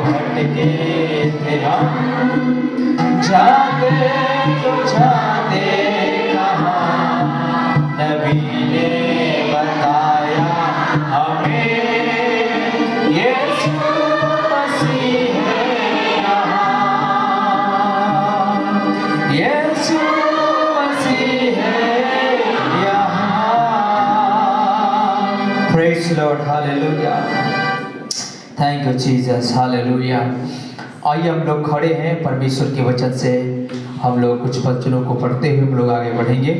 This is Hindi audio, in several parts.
भटके थे हम, जाते तो जाते कहाँ, नबी ने बताया हमें, यीशु मसीह है यहाँ, यीशु मसीह है यहाँ। Praise the Lord, hallelujah. Thank you Jesus, hallelujah. आइए हम लोग खड़े हैं, परमेश्वर के वचन से हम लोग कुछ वचनों को पढ़ते हुए हम लोग आगे बढ़ेंगे।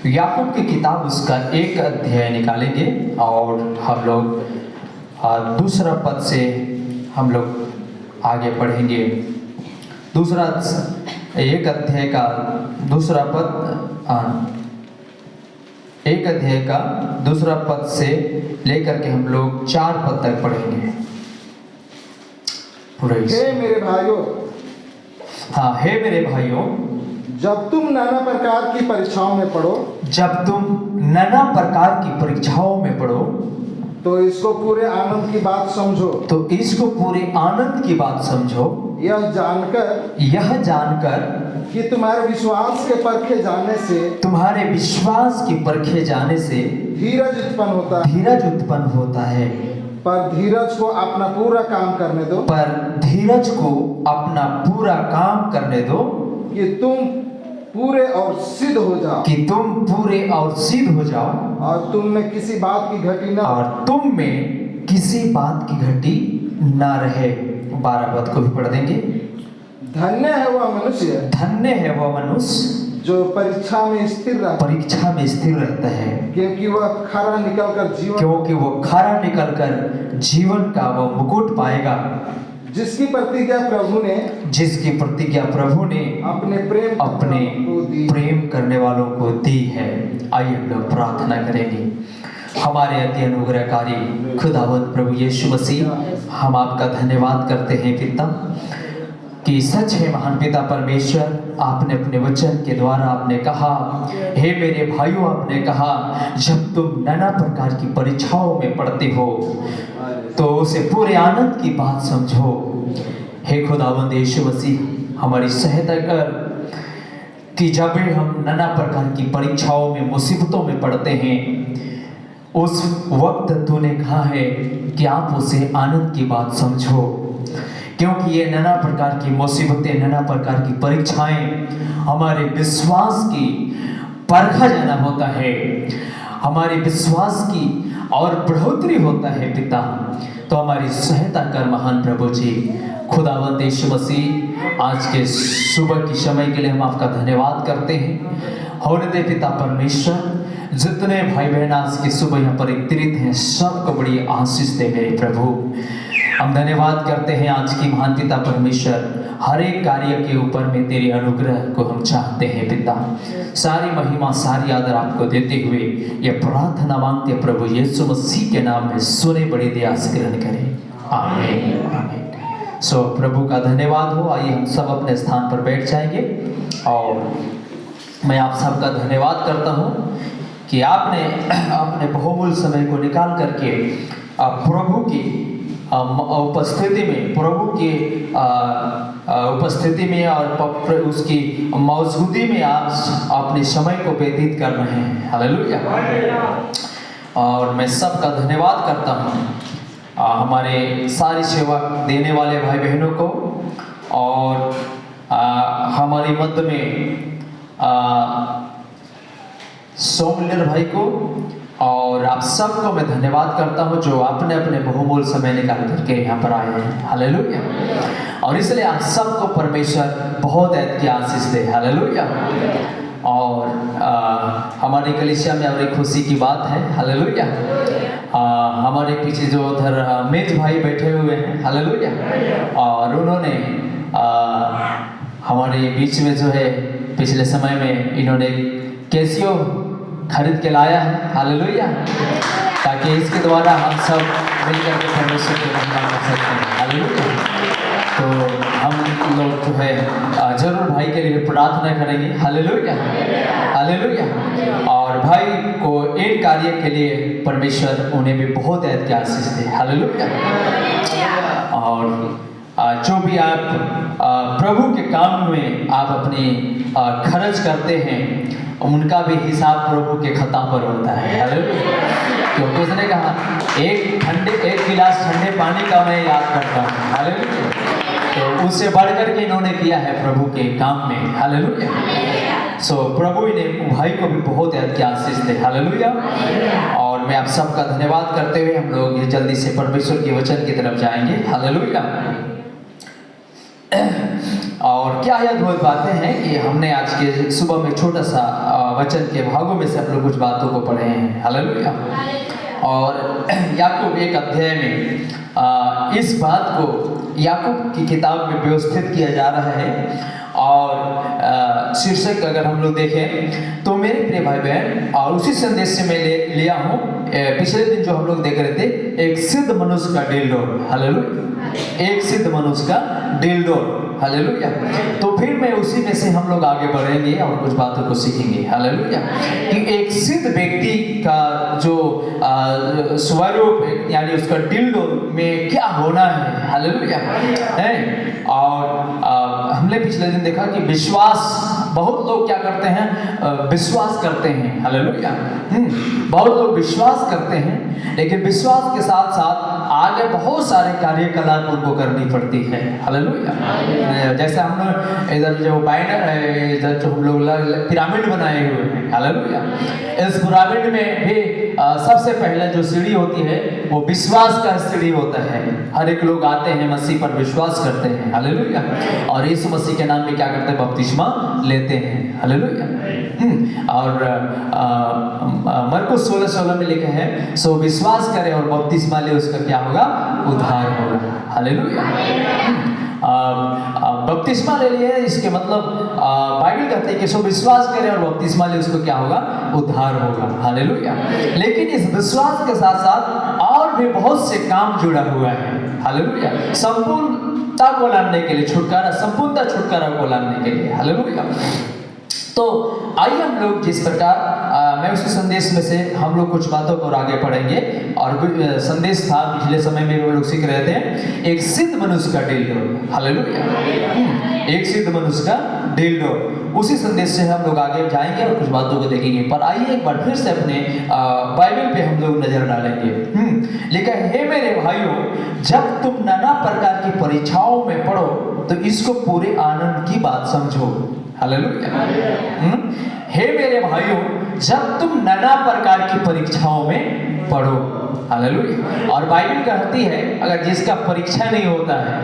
याकूब की किताब उसका 1 अध्याय निकालेंगे और हम लोग दूसरा पद से हम लोग आगे बढ़ेंगे। दूसरा 1 अध्याय का दूसरा पद, 1 अध्याय का दूसरा पद से लेकर के हम लोग 4 पद तक पढ़ेंगे। हे मेरे भाइयों, हाँ, हे मेरे भाइयों, जब तुम नाना प्रकार की परीक्षाओं में पढ़ो, जब तुम नाना प्रकार की परीक्षाओं में पढ़ो, तो इसको पूरे आनंद की बात समझो, तो इसको पूरे आनंद की बात समझो, यह जानकर कि तुम्हारे विश्वास के परखे जाने से, तुम्हारे विश्वास के परखे जाने से धीरज उत्पन्न होता है। पर धीरज को अपना पूरा काम करने दो, कि तुम पूरे और सिद्ध हो जाओ, और तुम में किसी बात की घटी न रहे। 12 पद को भी पढ़ देंगे। धन्य है वह मनुष्य जो परीक्षा में स्थिर रहता है, क्योंकि वह खरा निकलकर जीवन का वह मुकुट पाएगा, जिसकी प्रतिज्ञा प्रभु ने अपने प्रेम करने वालों को दी है। आइए हम लोग प्रार्थना करेंगे। हमारे अति अनुग्रहकारी खुदावंद प्रभु यीशु मसीह, हम आपका धन्यवाद करते हैं पिता, कि सच है महान पिता परमेश्वर, आपने अपने वचन के द्वारा आपने कहा, हे मेरे भाइयों, आपने कहा जब तुम नाना प्रकार की परीक्षाओं में पड़ते हो तो उसे पूरे आनंद की बात समझो। हे खुदावंद यीशु मसीह, हमारी सहायता कर कि जब हम नाना प्रकार की परीक्षाओं में, मुसीबतों में पड़ते हैं, उस वक्त तूने कहा है कि आप उसे आनंद की बात समझो, क्योंकि ये नाना प्रकार की मुसीबतें, नाना प्रकार की परीक्षाएं हमारे विश्वास की परखा जाना होता है, हमारे विश्वास की और बढ़ोतरी होता है पिता। तो हमारी सहायता कर महान प्रभु जी। खुदावंद यीशु मसीह, आज के सुबह की समय के लिए हम आपका धन्यवाद करते हैं। होने दे पिता परमेश्वर, जितने भाई बहन आज की सुबह यहाँ पर एकत्रित हैं, सबको बड़ी आशीष दे मेरे प्रभु। हम धन्यवाद करते हैं आज की महान पिता परमेश्वर, हर एक कार्य के ऊपर में तेरे अनुग्रह को हम चाहते हैं पिता। सारी महिमा, सारी आदर आपको देते हुए ये प्रार्थना मांगते प्रभु यीशु मसीह के नाम में, सुने बड़ी दया से ग्रहण करें, आमीन आमीन। सो प्रभु का धन्यवाद हो। आइए हम सब अपने स्थान पर बैठ जाएंगे और मैं आप सबका धन्यवाद करता हूँ कि आपने अपने बहुमूल्य समय को निकाल करके प्रभु की उपस्थिति में, प्रभु की उपस्थिति में और उसकी मौजूदगी में आप अपने समय को व्यतीत कर रहे हैं। हालेलुया। और मैं सबका धन्यवाद करता हूँ, हमारे सारी सेवा देने वाले भाई बहनों को और हमारी मध्य में सोमलियर भाई को, और आप सबको मैं धन्यवाद करता हूं जो आपने अपने बहुमूल्य समय निकाल करके यहाँ पर आए हैं। हालेलुया। और इसलिए आप सबको परमेश्वर बहुत ऐद की आशीष दे। हालेलुया। और हमारी कलीसिया में और एक खुशी की बात है। हालेलुया। हमारे पीछे जो उधर मेज भाई बैठे हुए हैं, हालेलुया, और उन्होंने हमारे बीच में जो है पिछले समय में इन्होंने कैसियो खरीद के लाया है। हालेलुया। ताकि इसके द्वारा हम सब मिलकर के परमेश्वर की महिमा कर सकते हैं। हालेलुया। तो हम लोग जो है जरूर भाई के लिए प्रार्थना करेंगे। हालेलुया। हालेलुया। और भाई को इन कार्य के लिए परमेश्वर उन्हें भी बहुत ऐद की आशीष दे। हालेलुया। और जो भी आप प्रभु के काम में आप अपने खर्च करते हैं उनका भी हिसाब प्रभु के खता पर होता है। हालेलुया। क्योंकि उसने कहा एक गिलास ठंडे पानी का मैं याद करता हूँ। हालेलुया। तो उससे बढ़कर के इन्होंने किया है प्रभु के काम में। हालेलुया। सो प्रभु ने भाई को भी बहुत याद किया, आशीष दे। हालेलुया। और मैं आप सबका धन्यवाद करते हुए हम लोग जल्दी से परमेश्वर के वचन की तरफ जाएंगे। हालेलुया। और क्या अद्भुत बातें हैं कि हमने आज के सुबह में छोटा सा वचन के भागों में से हम लोग कुछ बातों को पढ़े हैं। हालेलुया। और याकूब एक अध्याय में इस बात को याकूब की किताब में व्यवस्थित किया जा रहा है। और शीर्षक अगर हम लोग देखें तो मेरे प्रिय भाई बहन, और उसी संदेश से मैं लिया हूँ पिछले दिन जो हम लोग देख रहे थे, एक सिद्ध मनुष्य का डिलडोर। हालेलुया। एक सिद्ध मनुष्य का डिलडोर। हालेलुया। तो फिर मैं उसी में से हम लोग आगे बढ़ेंगे और कुछ बातों को सीखेंगे। हालेलुया। कि एक सिद्ध व्यक्ति का जो स्वरूप यानी उसका डिलडोर में क्या होना है। हालेलुया। है। और हमने पिछले दिन देखा कि विश्वास, बहुत लोग क्या करते हैं, विश्वास करते हैं। हालेलुया। बहुत लोग विश्वास करते हैं, लेकिन विश्वास के साथ साथ आगे बहुत सारे कार्यकलाप उनको करनी पड़ती है। हालेलुया। जैसे हम इधर जो बैनर इधर जो हम लोग पिरामिड बनाए हुए हैं। हालेलुया। इस पिरामिड में भी सबसे पहले जो सीढ़ी होती है वो विश्वास का सीढ़ी होता है। हर एक लोग आते हैं, मसीह पर विश्वास करते हैं। हालेलुया। और यीशु मसीह के नाम में क्या करते हैं, बपतिस्मा लेते हैं। हालेलुया। और मरकुस 16:16 में लिखा है, सो विश्वास करे और बपतिस्मा ले, उसका क्या होगा, उद्धार होगा। हालेलुया। बपतिस्मा ले लिए, इसके मतलब बाइबल कहते हैं कि सो विश्वास करे और बपतिस्मा ले, उसको क्या होगा, उद्धार होगा। हालेलुया। लेकिन इस विश्वास के साथ साथ और भी बहुत से काम जुड़ा हुआ है। हालेलुया। संपूर्णता को लाने के लिए, छुटकारा, संपूर्णता छुटकारा को लाने के लिए। हालेलुया। तो आइए हम लोग जिस प्रकार मैं उस संदेश में से हम लोग कुछ बातों को आगे पढ़ेंगे। और संदेश था पिछले समय में हम लोग सीख रहे थे, एक सिद्ध मनुष्य का डिलडोर। हालेलुया। एक सिद्ध मनुष्य का डिलडोर, उसी संदेश से हम लोग आगे जाएंगे और कुछ बातों को देखेंगे। पर आइए एक बार फिर से अपने बाइबल पे हम लोग नजर डालेंगे। लिखा है, हे मेरे भाइयों, जब तुम नाना प्रकार की परीक्षाओं में पढ़ो तो इसको पूरे आनंद की बात समझो। हालेलुया। हे मेरे भाइयों, जब तुम नाना प्रकार की परीक्षाओं में पढ़ो। हालेलुया। और बाइबल कहती है, अगर जिसका परीक्षा नहीं होता है,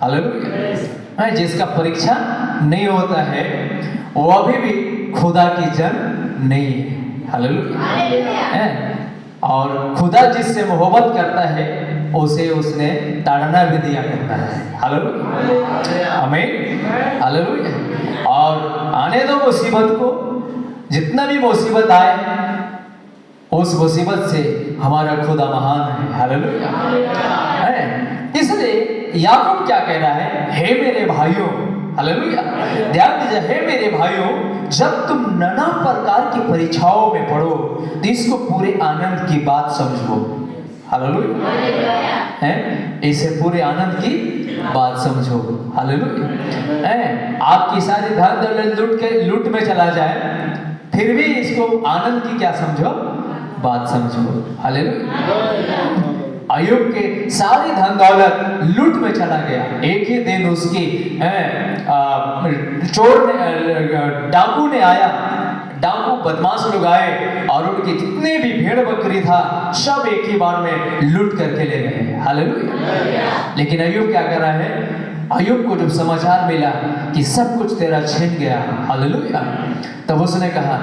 हालेलुया, जिसका परीक्षा नहीं होता है वो अभी भी खुदा की जन नहीं है। हालेलुया। और खुदा जिससे मोहब्बत करता है उसे उसने ताड़ना भी दिया करता है। हालेलुया। आमीन। हालेलुया। और आने दो मुसीबत को, जितना भी मुसीबत आए उस मुसीबत से हमारा खुदा महान है। हालेलुया। इसलिए याकूब क्या कह रहा है, हे मेरे भाइयों। हालेलुया। ध्यान दीजिए, हे मेरे भाइयों, जब तुम नाना प्रकार की परीक्षाओं में पढ़ो तो इसको पूरे आनंद की बात समझो। हालेलुया। है, इसे पूरे आनंद की बात समझो। हालेलुया। आपकी सारी धन दौलत लूट में चला जाए, फिर भी इसको आनंद की क्या समझो, बात समझो। हालेलुया। अय्यूब के सारी धन दौलत लूट में चला गया। एक ही दिन उसकी चोर ने, डाकू ने आया, डाकू बदमाश लोग आए और उनकी जितने भी भेड़ बकरी था सब एक ही बार में लूट करके ले गए। हालेलुया। लेकिन अय्यूब क्या कर रहा है, अय्यूब को जब समाचार मिला कि सब कुछ तेरा छिन गया, हालेलुया, तब उसने कहा,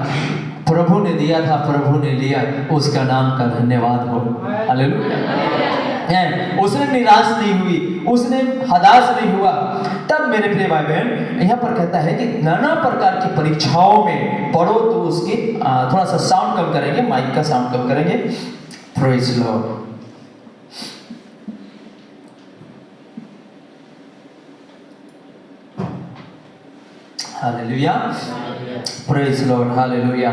प्रभु ने दिया था, प्रभु ने लिया, उसका नाम का धन्यवाद हो। हालेलुया। उसने निराश नहीं हुई, उसने हताश नहीं हुआ। तब मेरे प्रिय भाई बहन, यहाँ पर कहता है कि नाना प्रकार की परीक्षाओं में पढ़ो तो उसकी थोड़ा सा साउंड कम करेंगे, माइक का साउंड कम करेंगे। Praise Lord. Hallelujah. Praise Lord. Hallelujah.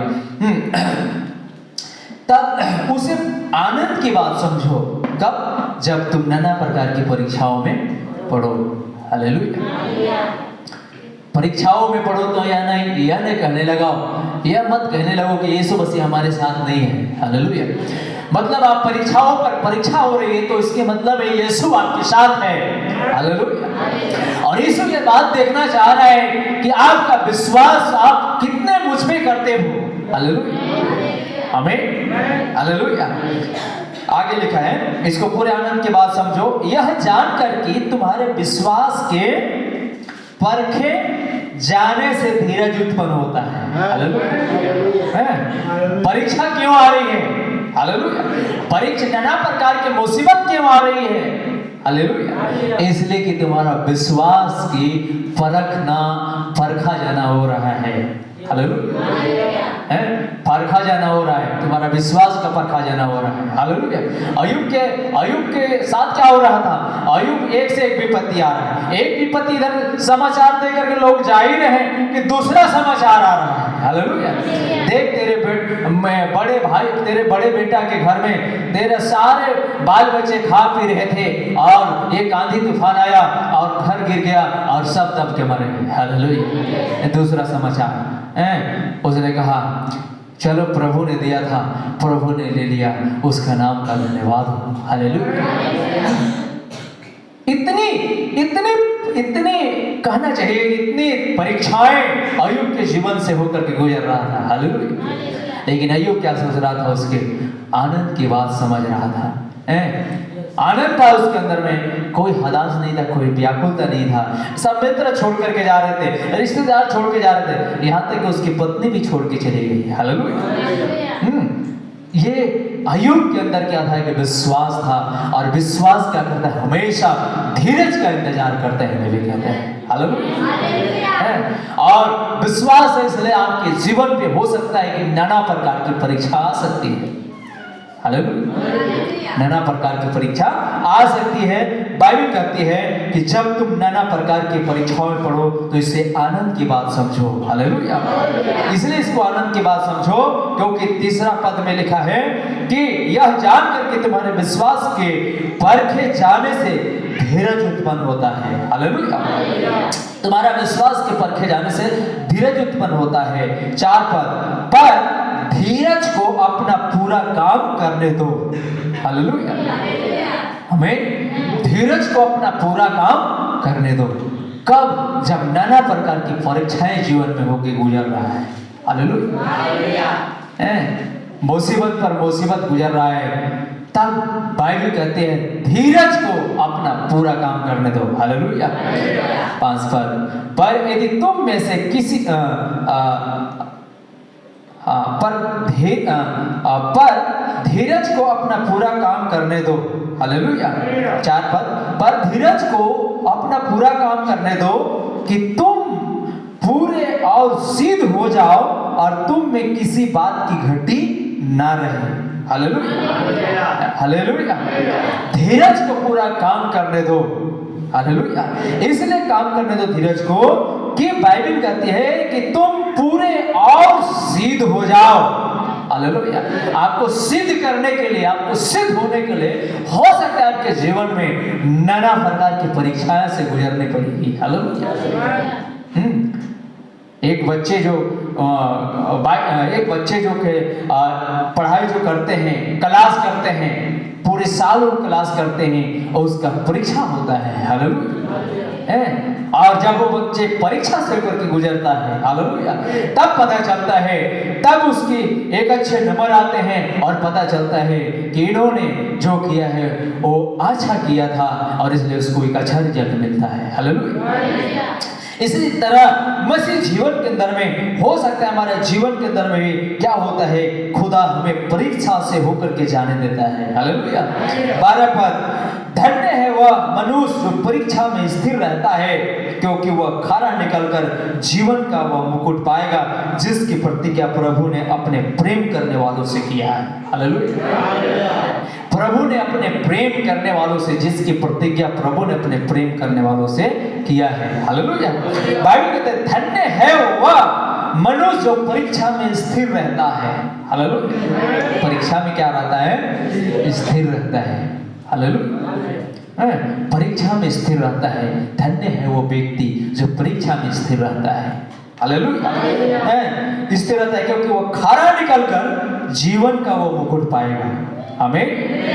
तब उसे आनंद की बात समझो। कब? जब तुम नाना प्रकार की परीक्षाओं में पढ़ो। हालेलुया। परीक्षाओं में पढ़ो तो यह नहीं कहने लगाओ, यह मत कहने लगो कि यीशु मसीह हमारे साथ नहीं है। हालेलुया। मतलब आप परीक्षाओं पर परीक्षा हो रही है तो इसके मतलब है यीशु आपके साथ है। हालेलुया। और यीशु ये बात देखना चाह रहा है कि आपका विश्वास आप कितने मुझ में करते हो। हालेलुया। आमीन। हालेलुया। आगे लिखा है, इसको पूरे आनंद के बाद समझो, यह जानकर कि तुम्हारे विश्वास के परखे जाने से धीरज उत्पन्न होता है। हालेलुया। परीक्षा क्यों आ रही है? हालेलुया। परीक्षा नाना प्रकार की मुसीबत क्यों आ रही है? हालेलुया। इसलिए कि तुम्हारा विश्वास की परखा जाना हो रहा है। हालेलुया। परखा जाना हो रहा है, तुम्हारा विश्वास का परखा जाना हो रहा है। हालेलुया। अय्यूब के साथ क्या हो रहा था? अय्यूब एक से एक विपत्ति आ रहा है, एक विपत्ति इधर समाचार देकर के लोग जा ही रहे हैं कि दूसरा समाचार आ रहा है। हालेलुया। देख तेरे बड़े भाई, तेरे बड़े बेटा के घर में तेरे सारे बाल बच्चे खा पी रहे थे और एक आंधी तूफान आया और घर गिर गया और सब दब के मरे गए। हालेलुया। दूसरा समाचार उसने कहा चलो प्रभु ने दिया था, प्रभु ने ले लिया, उसका नाम का धन्यवाद हो। हालेलुया। इतनी कहना चाहिए, इतनी परीक्षाएं अय्यूब के जीवन से होकर के गुजर रहा था। हालेलुया। लेकिन अय्यूब क्या सोच रहा था? उसके आनंद की बात समझ रहा था। आनंद था उसके अंदर में, कोई हताश नहीं था, कोई व्याकुलता नहीं था। सब मित्र छोड़ करके जा रहे थे, रिश्तेदार छोड़ के जा रहे थे, यहाँ तक कि उसकी पत्नी भी छोड़ के चली गई। हालेलुया। ये अय्यूब के अंदर क्या था कि विश्वास था, और विश्वास क्या करता है? हमेशा धीरज का इंतजार करते हैं, मैं भी कहते हैं। हालेलुया। और विश्वास है, इसलिए आपके जीवन पे हो सकता है कि नाना प्रकार की परीक्षा आ सकती है। हालेलुया। नाना प्रकार की परीक्षा आ सकती है। बाइबल कहती है कि जब तुम नाना प्रकार की परीक्षाओं में पढ़ो तो इसे आनंद की बात समझो। हालेलुया। इसलिए इसको आनंद की बात समझो, क्योंकि तीसरा पद में लिखा है कि यह जानकर के तुम्हारे विश्वास के परखे जाने से धीरज उत्पन्न होता है। हालेलुया। तुम्हारा विश्वास के परखे जाने से धीरज उत्पन्न होता है। 4 पद, पर धीरज को अपना पूरा काम करने दो। हालेलुया। हमें धीरज को अपना पूरा काम करने दो। कब? जब नाना प्रकार की परीक्षाएं जीवन में होके गुजर रहा है। हालेलुया। मुसीबत पर मुसीबत गुजर रहा है, तब बाइबल कहते हैं धीरज को अपना पूरा काम करने दो। हालेलुया। 5 पद, पर यदि तुम में से किसी पर धीरज को अपना पूरा काम करने दो। हालेलुया। 4 पद, पर धीरज को अपना पूरा काम करने दो कि तुम पूरे और सिद्ध हो जाओ और तुम में किसी बात की घटी ना रहे। हालेलुया। हालेलुया। धीरज को पूरा काम करने दो। हालेलुया। इसलिए काम करने दो धीरज को कि बाइबल कहती है कि तुम पूरे और सिद्ध हो जाओ। हालेलुया। आपको सिद्ध करने के लिए, आपको सिद्ध होने के लिए हो सकता है आपके जीवन में नाना प्रकार की परीक्षाएं से गुजरनी पड़ेगी। हालेलुया। एक बच्चे जो पढ़ाई जो करते हैं, क्लास करते हैं, पूरे साल वो क्लास करते हैं और उसका परीक्षा होता है। हालेलुया। और जब वो बच्चे परीक्षा से होकर के गुजरता है, हालेलुया, तब पता चलता है, तब उसकी एक अच्छे नंबर आते हैं और पता चलता है कि इन्होंने जो किया है वो अच्छा किया था और इसलिए उसको एक अच्छा रिजल्ट मिलता है। हालेलुया। इसी तरह मसीह जीवन के अंदर में हो सकता है, हमारे जीवन के अंदर में भी क्या होता है, खुदा हमें परीक्षा से होकर के जाने देता है। हालेलुया। 12 पद, धन्य है वह मनुष्य जो परीक्षा में स्थिर रहता है, क्योंकि वह खरा निकलकर जीवन का वह मुकुट पाएगा जिसकी प्रतिज्ञा प्रभु ने अपने प्रेम करने वालों से किया है। हालेलुया। प्रभु ने अपने प्रेम करने वालों से, जिसकी प्रतिज्ञा प्रभु ने अपने प्रेम करने वालों से किया है। हालेलुया। बाइबल कहते हैं धन्य है वह मनुष्य जो परीक्षा में स्थिर रहता है। हालेलुया। परीक्षा में क्या रहता है? स्थिर रहता है। हालेलुया। परीक्षा में स्थिर रहता है, धन्य है वो व्यक्ति जो परीक्षा में स्थिर रहता है। हालेलुया। स्थिर रहता है क्योंकि वो खारा निकल कर जीवन का वो मुकुट पाएगा। हमें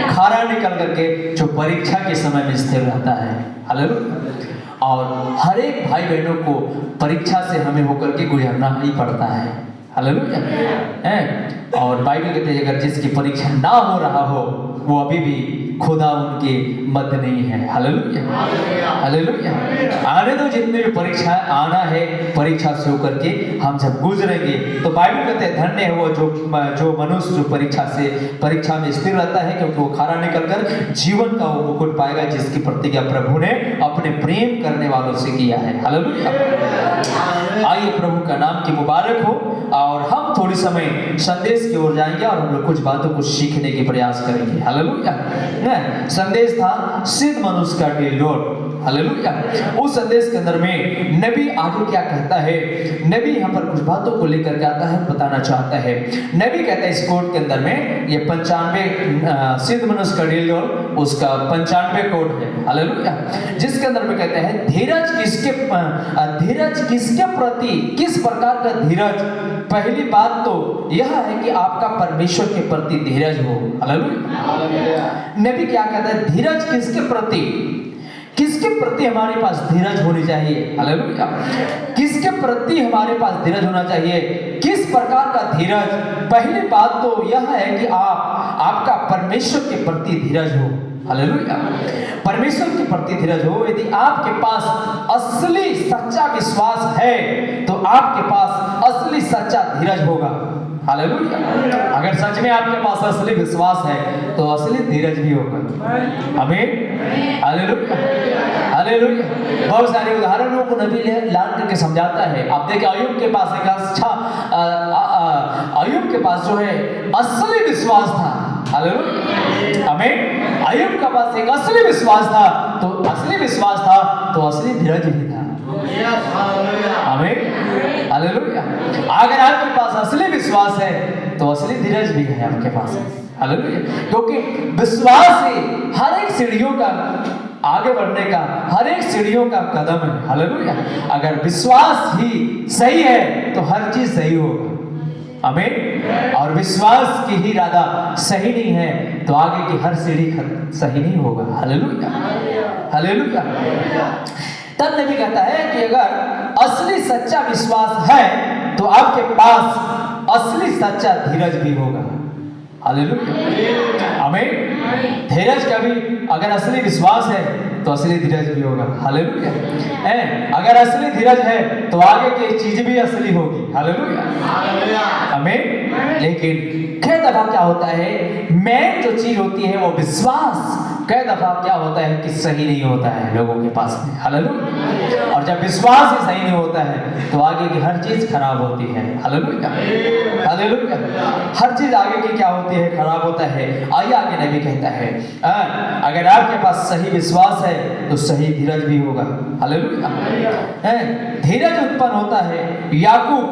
खारा निकल करके जो परीक्षा के समय में स्थिर रहता है। हालेलुया। और हर एक भाई बहनों को परीक्षा से हमें होकर के गुजरना ही पड़ता है। हालेलुया। और बाइबल कहते हैं अगर जिसकी परीक्षा ना हो रहा हो वो अभी भी खुदा उनके मध्य नहीं है। हालेलुया। हालेलुया। आने दो, जितने भी परीक्षा आना है, परीक्षा से होकर के हम जब गुजरेंगे तो बाइबल कहते हैं धन्य है वो जो मनुष्य जो परीक्षा में स्थिर रहता है, क्योंकि वो खारा निकलकर जीवन का वो मुकुट पाएगा जिसकी प्रतिज्ञा प्रभु ने अपने प्रेम करने वालों से किया है। हालेलुया। आइए प्रभु का नाम की मुबारक हो। और हम थोड़ी समय संदेश की ओर जाएंगे और हम लोग कुछ बातों को सीखने की प्रयास करेंगे। हालेलुया। संदेश था सिद्ध मनुष्य का डिलोड। हालेलुया। उस संदेश के अंदर में नबी आगे क्या कहता है, नबी यहाँ पर कुछ बातों को लेकर के आता है, बताना चाहता है। नबी कहता है इस कोड के अंदर में ये 95 सिद्ध मनुष्य का डिलोड उसका 95 कोड है। हालेलुया। जिसके अंदर में कहते हैं धीरज किसके प्रति, किस प्रकार का धीरज। पहली बात तो यह है कि आपका परमेश्वर के प्रति धीरज हो। हालेलुया। नबी क्या कहता है, धीरज किसके प्रति हमारे पास धीरज होनी चाहिए। हालेलुया। किसके प्रति हमारे पास धीरज होना चाहिए, किस प्रकार का धीरज। पहली बात तो यह है कि आपका परमेश्वर के प्रति धीरज हो। हालेलुया। परमेश्वर के प्रति धीरज हो। यदि आपके पास असली सच्चा विश्वास है तो आपके पास असली सच्चा धीरज होगा। हालेलुया। अगर सच में आपके पास असली विश्वास है तो असली धीरज भी होगा। आमीन। हालेलुया। हालेलुया। बहुत सारे उदाहरणों को नबी लान करके समझाता है। आप देखिए अय्यूब के पास एक अच्छा अय्यूब के पास जो है असली विश्वास था। हालेलुया। आमीन। अय्यूब के पास एक असली विश्वास था, तो असली विश्वास था तो असली धीरज भी था। आमीन। हालेलुया। अगर आपके पास असली विश्वास है तो असली धीरज भी है आपके पास। हालेलुया। क्योंकि विश्वास ही हर एक सीढ़ियों का आगे बढ़ने का, हर एक सीढ़ियों का कदम है। हालेलुया। अगर विश्वास ही सही है तो हर चीज सही होगा। आमीन। और विश्वास की ही इरादा सही नहीं है तो आगे की हर सीढ़ी सही नहीं होगा। हालेलुया। हालेलुया। तब नबी कहता है कि अगर असली सच्चा विश्वास है तो आपके पास असली सच्चा धीरज भी होगा। हालेलुया। आमीन। धीरज का भी अगर असली विश्वास है तो असली धीरज भी होगा। हालेलुया। अगर असली धीरज है तो आगे की चीज भी असली होगी। हालेलुया। आमीन। लेकिन कई दफा क्या होता है, मेन जो चीज होती है वो विश्वास, कई दफा क्या होता है कि सही नहीं होता है लोगों के पास में। हालेलुया। और जब विश्वास ही सही नहीं होता है तो आगे की हर चीज खराब होती है। हालेलुया। हालेलुया। हर चीज आगे की क्या होती है, खराब होता है। आइए आगे नबी कहता है अगर आपके पास सही विश्वास है तो सही धीरज भी होगा। हालेलुया। धीरज उत्पन्न होता है याकूब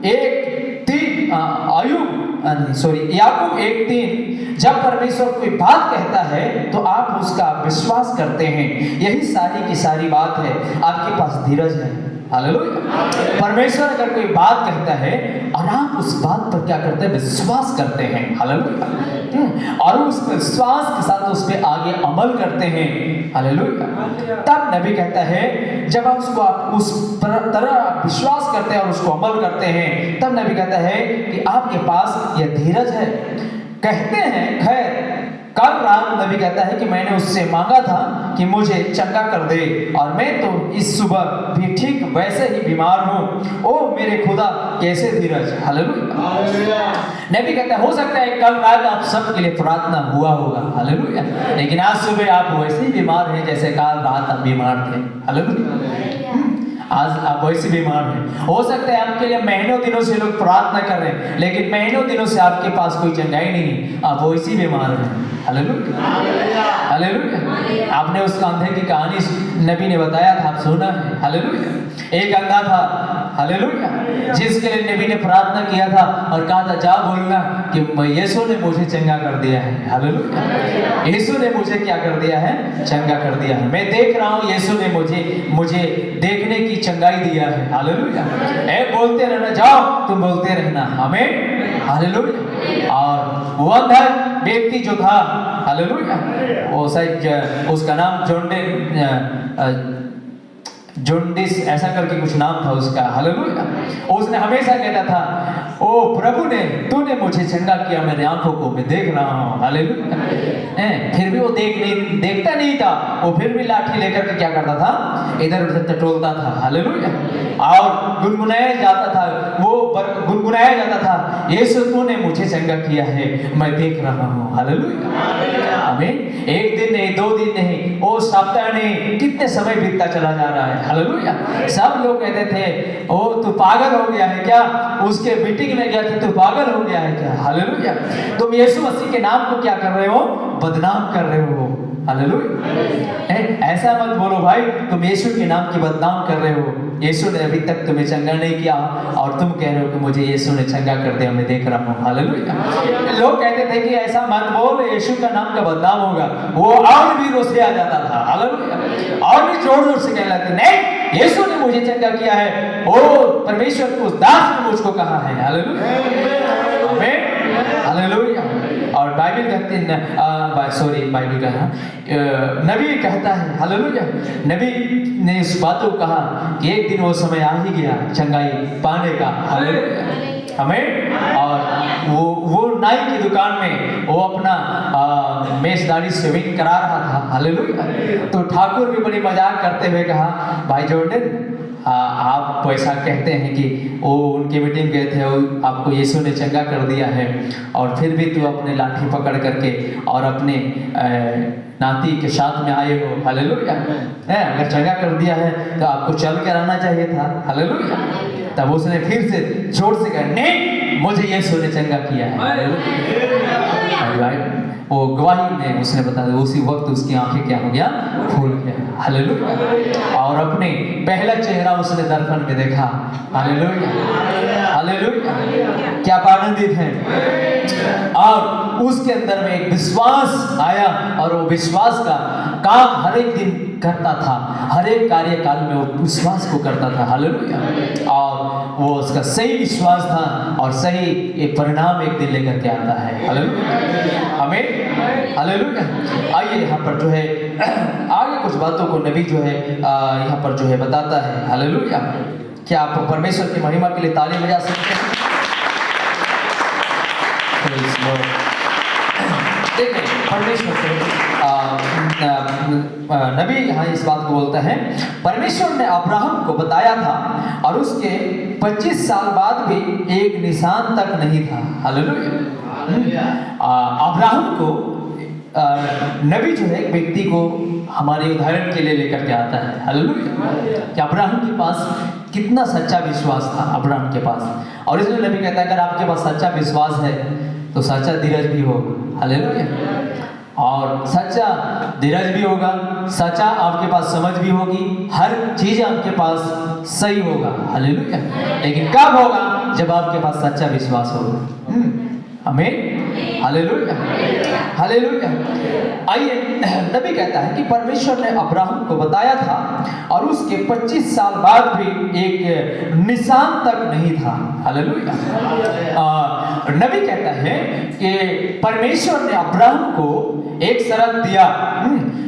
1:3 जब परमेश्वर कोई बात कहता है तो आप उसका विश्वास करते हैं। यही सारी की सारी बात है, आपके पास धीरज है। हालेलुया। परमेश्वर अगर कोई बात कहता है और आप उस बात पर क्या करते हैं, विश्वास करते हैं। हालेलुया। और उस विश्वास के साथ उस पर आगे अमल करते हैं। हालेलुया। तब नबी कहता है जब आप उस तरह विश्वास करते हैं और उसको अमल करते हैं, तब नबी कहता है कि आपके पास यह धीरज है। कहते हैं खैर कल रात नबी कहता है कि मैंने उससे मांगा था कि मुझे चंगा कर दे और मैं तो इस सुबह भी ठीक वैसे ही बीमार हूँ। ओ मेरे खुदा कैसे धीरज। हालेलुया। नबी कहता है हो सकता है कल रात आप सबके लिए प्रार्थना हुआ होगा। हालेलुया। लेकिन आज सुबह आप वैसे ही बीमार हैं जैसे कल रात आप बीमार थे। हालेलुया। आज आप वैसे बीमार हैं। हो सकता है आपके लिए महीनों दिनों से लोग प्रार्थना कर रहे हैं लेकिन महीनों दिनों से आपके पास कोई चंगाई नहीं, आप वैसे बीमार हैं। Hallelujah hallelujah. आपने उस अंधे की कहानी नबी ने बताया था, आप सुना है। हालेलुया। एक अंधा था, हालेलुया, जिसके लिए नबी ने प्रार्थना किया था और कहा था जा बोलना कि यीशु ने मुझे चंगा कर दिया है। हालेलुया। यीशु ने मुझे क्या कर दिया है? चंगा कर दिया है। मैं देख रहा हूँ यीशु ने मुझे देखने की चंगाई दिया है। हालेलुया। ए बोलते रहना, जाओ तुम बोलते रहना, हमें। हालेलुया। और वो अंधा व्यक्ति जो था, हालेलुया, वो शायद उसका नाम जोंडिस ऐसा करके कुछ नाम था उसका। हालेलुया। उसने हमेशा कहता था, ओ प्रभु ने तूने मुझे चंगा किया, मेरे आंखों को मैं देख रहा हूँ। हालेलुया। फिर भी वो देखता नहीं था, वो फिर भी लाठी लेकर के क्या करता था? इधर उधर टटोलता था। हालेलुया। और गुनगुनाया जाता था, गुनगुनाया जाता था, यीशु तूने मुझे चंगा किया है, मैं देख रहा हूँ। हालेलुया। आमीन। एक दिन नहीं, 2 दिन नहीं, वो सप्ताह नहीं, कितने समय बीतता चला जा रहा है। हालेलुया। सब लोग कहते थे, ओ तू पागल हो गया है क्या? उसके मीटिंग में गया था, तू पागल हो गया है क्या? हालेलुया। तुम यीशु मसीह के नाम को क्या कर रहे हो? बदनाम कर रहे हो। हालेलुया। ऐसा मत बोलो भाई, तुम यीशु के नाम की बदनाम कर रहे हो। यीशु ने अभी तक तुम्हें चंगा नहीं किया और तुम कह रहे हो कि मुझे यीशु ने चंगा कर दिया, मैं देख रहा हूँ। हालेलुया। लोग कहते थे कि ऐसा मत बोल, यीशु का नाम का बदनाम होगा। वो और भी रोसे आ जाता था। हालेलुया। और भी जोर जोर से कहने लगते, नहीं यीशु ने मुझे चंगा किया है, ओ परमेश्वर को, उस दास ने मुझको कहा है। हालेलुया। आमीन। हालेलुया। और बाइबल कहती है, बाइबल कहा, नबी कहता है, हालेलुया, नबी ने इस बात को कहा कि एक दिन वो समय आ ही गया चंगाई पाने का। हालेलुया। हमें। और वो नाई की दुकान में वो अपना मेजदारी सेविंग करा रहा था। हालेलुया। तो ठाकुर भी बड़ी मजाक करते हुए कहा, भाई जॉर्डन, आप ऐसा कहते हैं कि वो उनकी मीटिंग गए थे, आपको यीशु ने चंगा कर दिया है, और फिर भी तू अपने लाठी पकड़ करके और अपने नाती के साथ में आए हो। हालेलुया। अगर चंगा कर दिया है तो आपको चल कर आना चाहिए था। हालेलुया। तब उसने फिर से जोर से कहा, नहीं मुझे यीशु ने चंगा किया है। वो गवाही में उसने बताया, उसी वक्त उसकी आंखें क्या हो गया? खुल गया। हालेलुया। और अपने पहला चेहरा उसने दर्पण में देखा। हालेलुया। हालेलुया। क्या आनंदित है। और उसके अंदर में एक विश्वास आया, और वो विश्वास का काम हर एक दिन करता था, हर एक कार्यकाल में वो विश्वास को करता था। हालेलुया। और वो उसका सही विश्वास था और सही एक परिणाम एक दिन लेकर के आता है। हालेलुया। हमें। हालेलुया। आइए यहाँ पर जो है आगे कुछ बातों को नबी जो है यहाँ पर जो है बताता है। हालेलुया। क्या आप परमेश्वर की महिमा के लिए ताली बजा सकते हैं? देखिए परमेश्वर से नबी यहाँ इस बात को बोलता है, परमेश्वर ने अब्राहम को बताया था और उसके 25 साल बाद भी एक निशान तक नहीं था। हालेलुया। अब्राहम को नबी जो है एक व्यक्ति को हमारे उदाहरण के लिए लेकर के आता है। हालेलुया। कि अब्राहम के पास कितना सच्चा विश्वास था अब्राहम के पास, और इसलिए नबी कहता है अगर आपके पास सच्चा विश्वास है तो सच्चा धीरज भी होगा। हालेलुया। और सच्चा धीरज भी होगा, सच्चा आपके पास समझ भी होगी, हर चीज आपके पास सही होगा। हालेलुया। लेकिन कब होगा? जब आपके पास सच्चा विश्वास होगा। आमीन। हालेलुया। हालेलुया। आइए, नबी कहता है कि परमेश्वर ने अब्राहम को बताया था और उसके 25 साल बाद भी एक निशान तक नहीं था। हालेलुया। नबी कहता है कि परमेश्वर ने अब्राहम को एक शर्त दिया।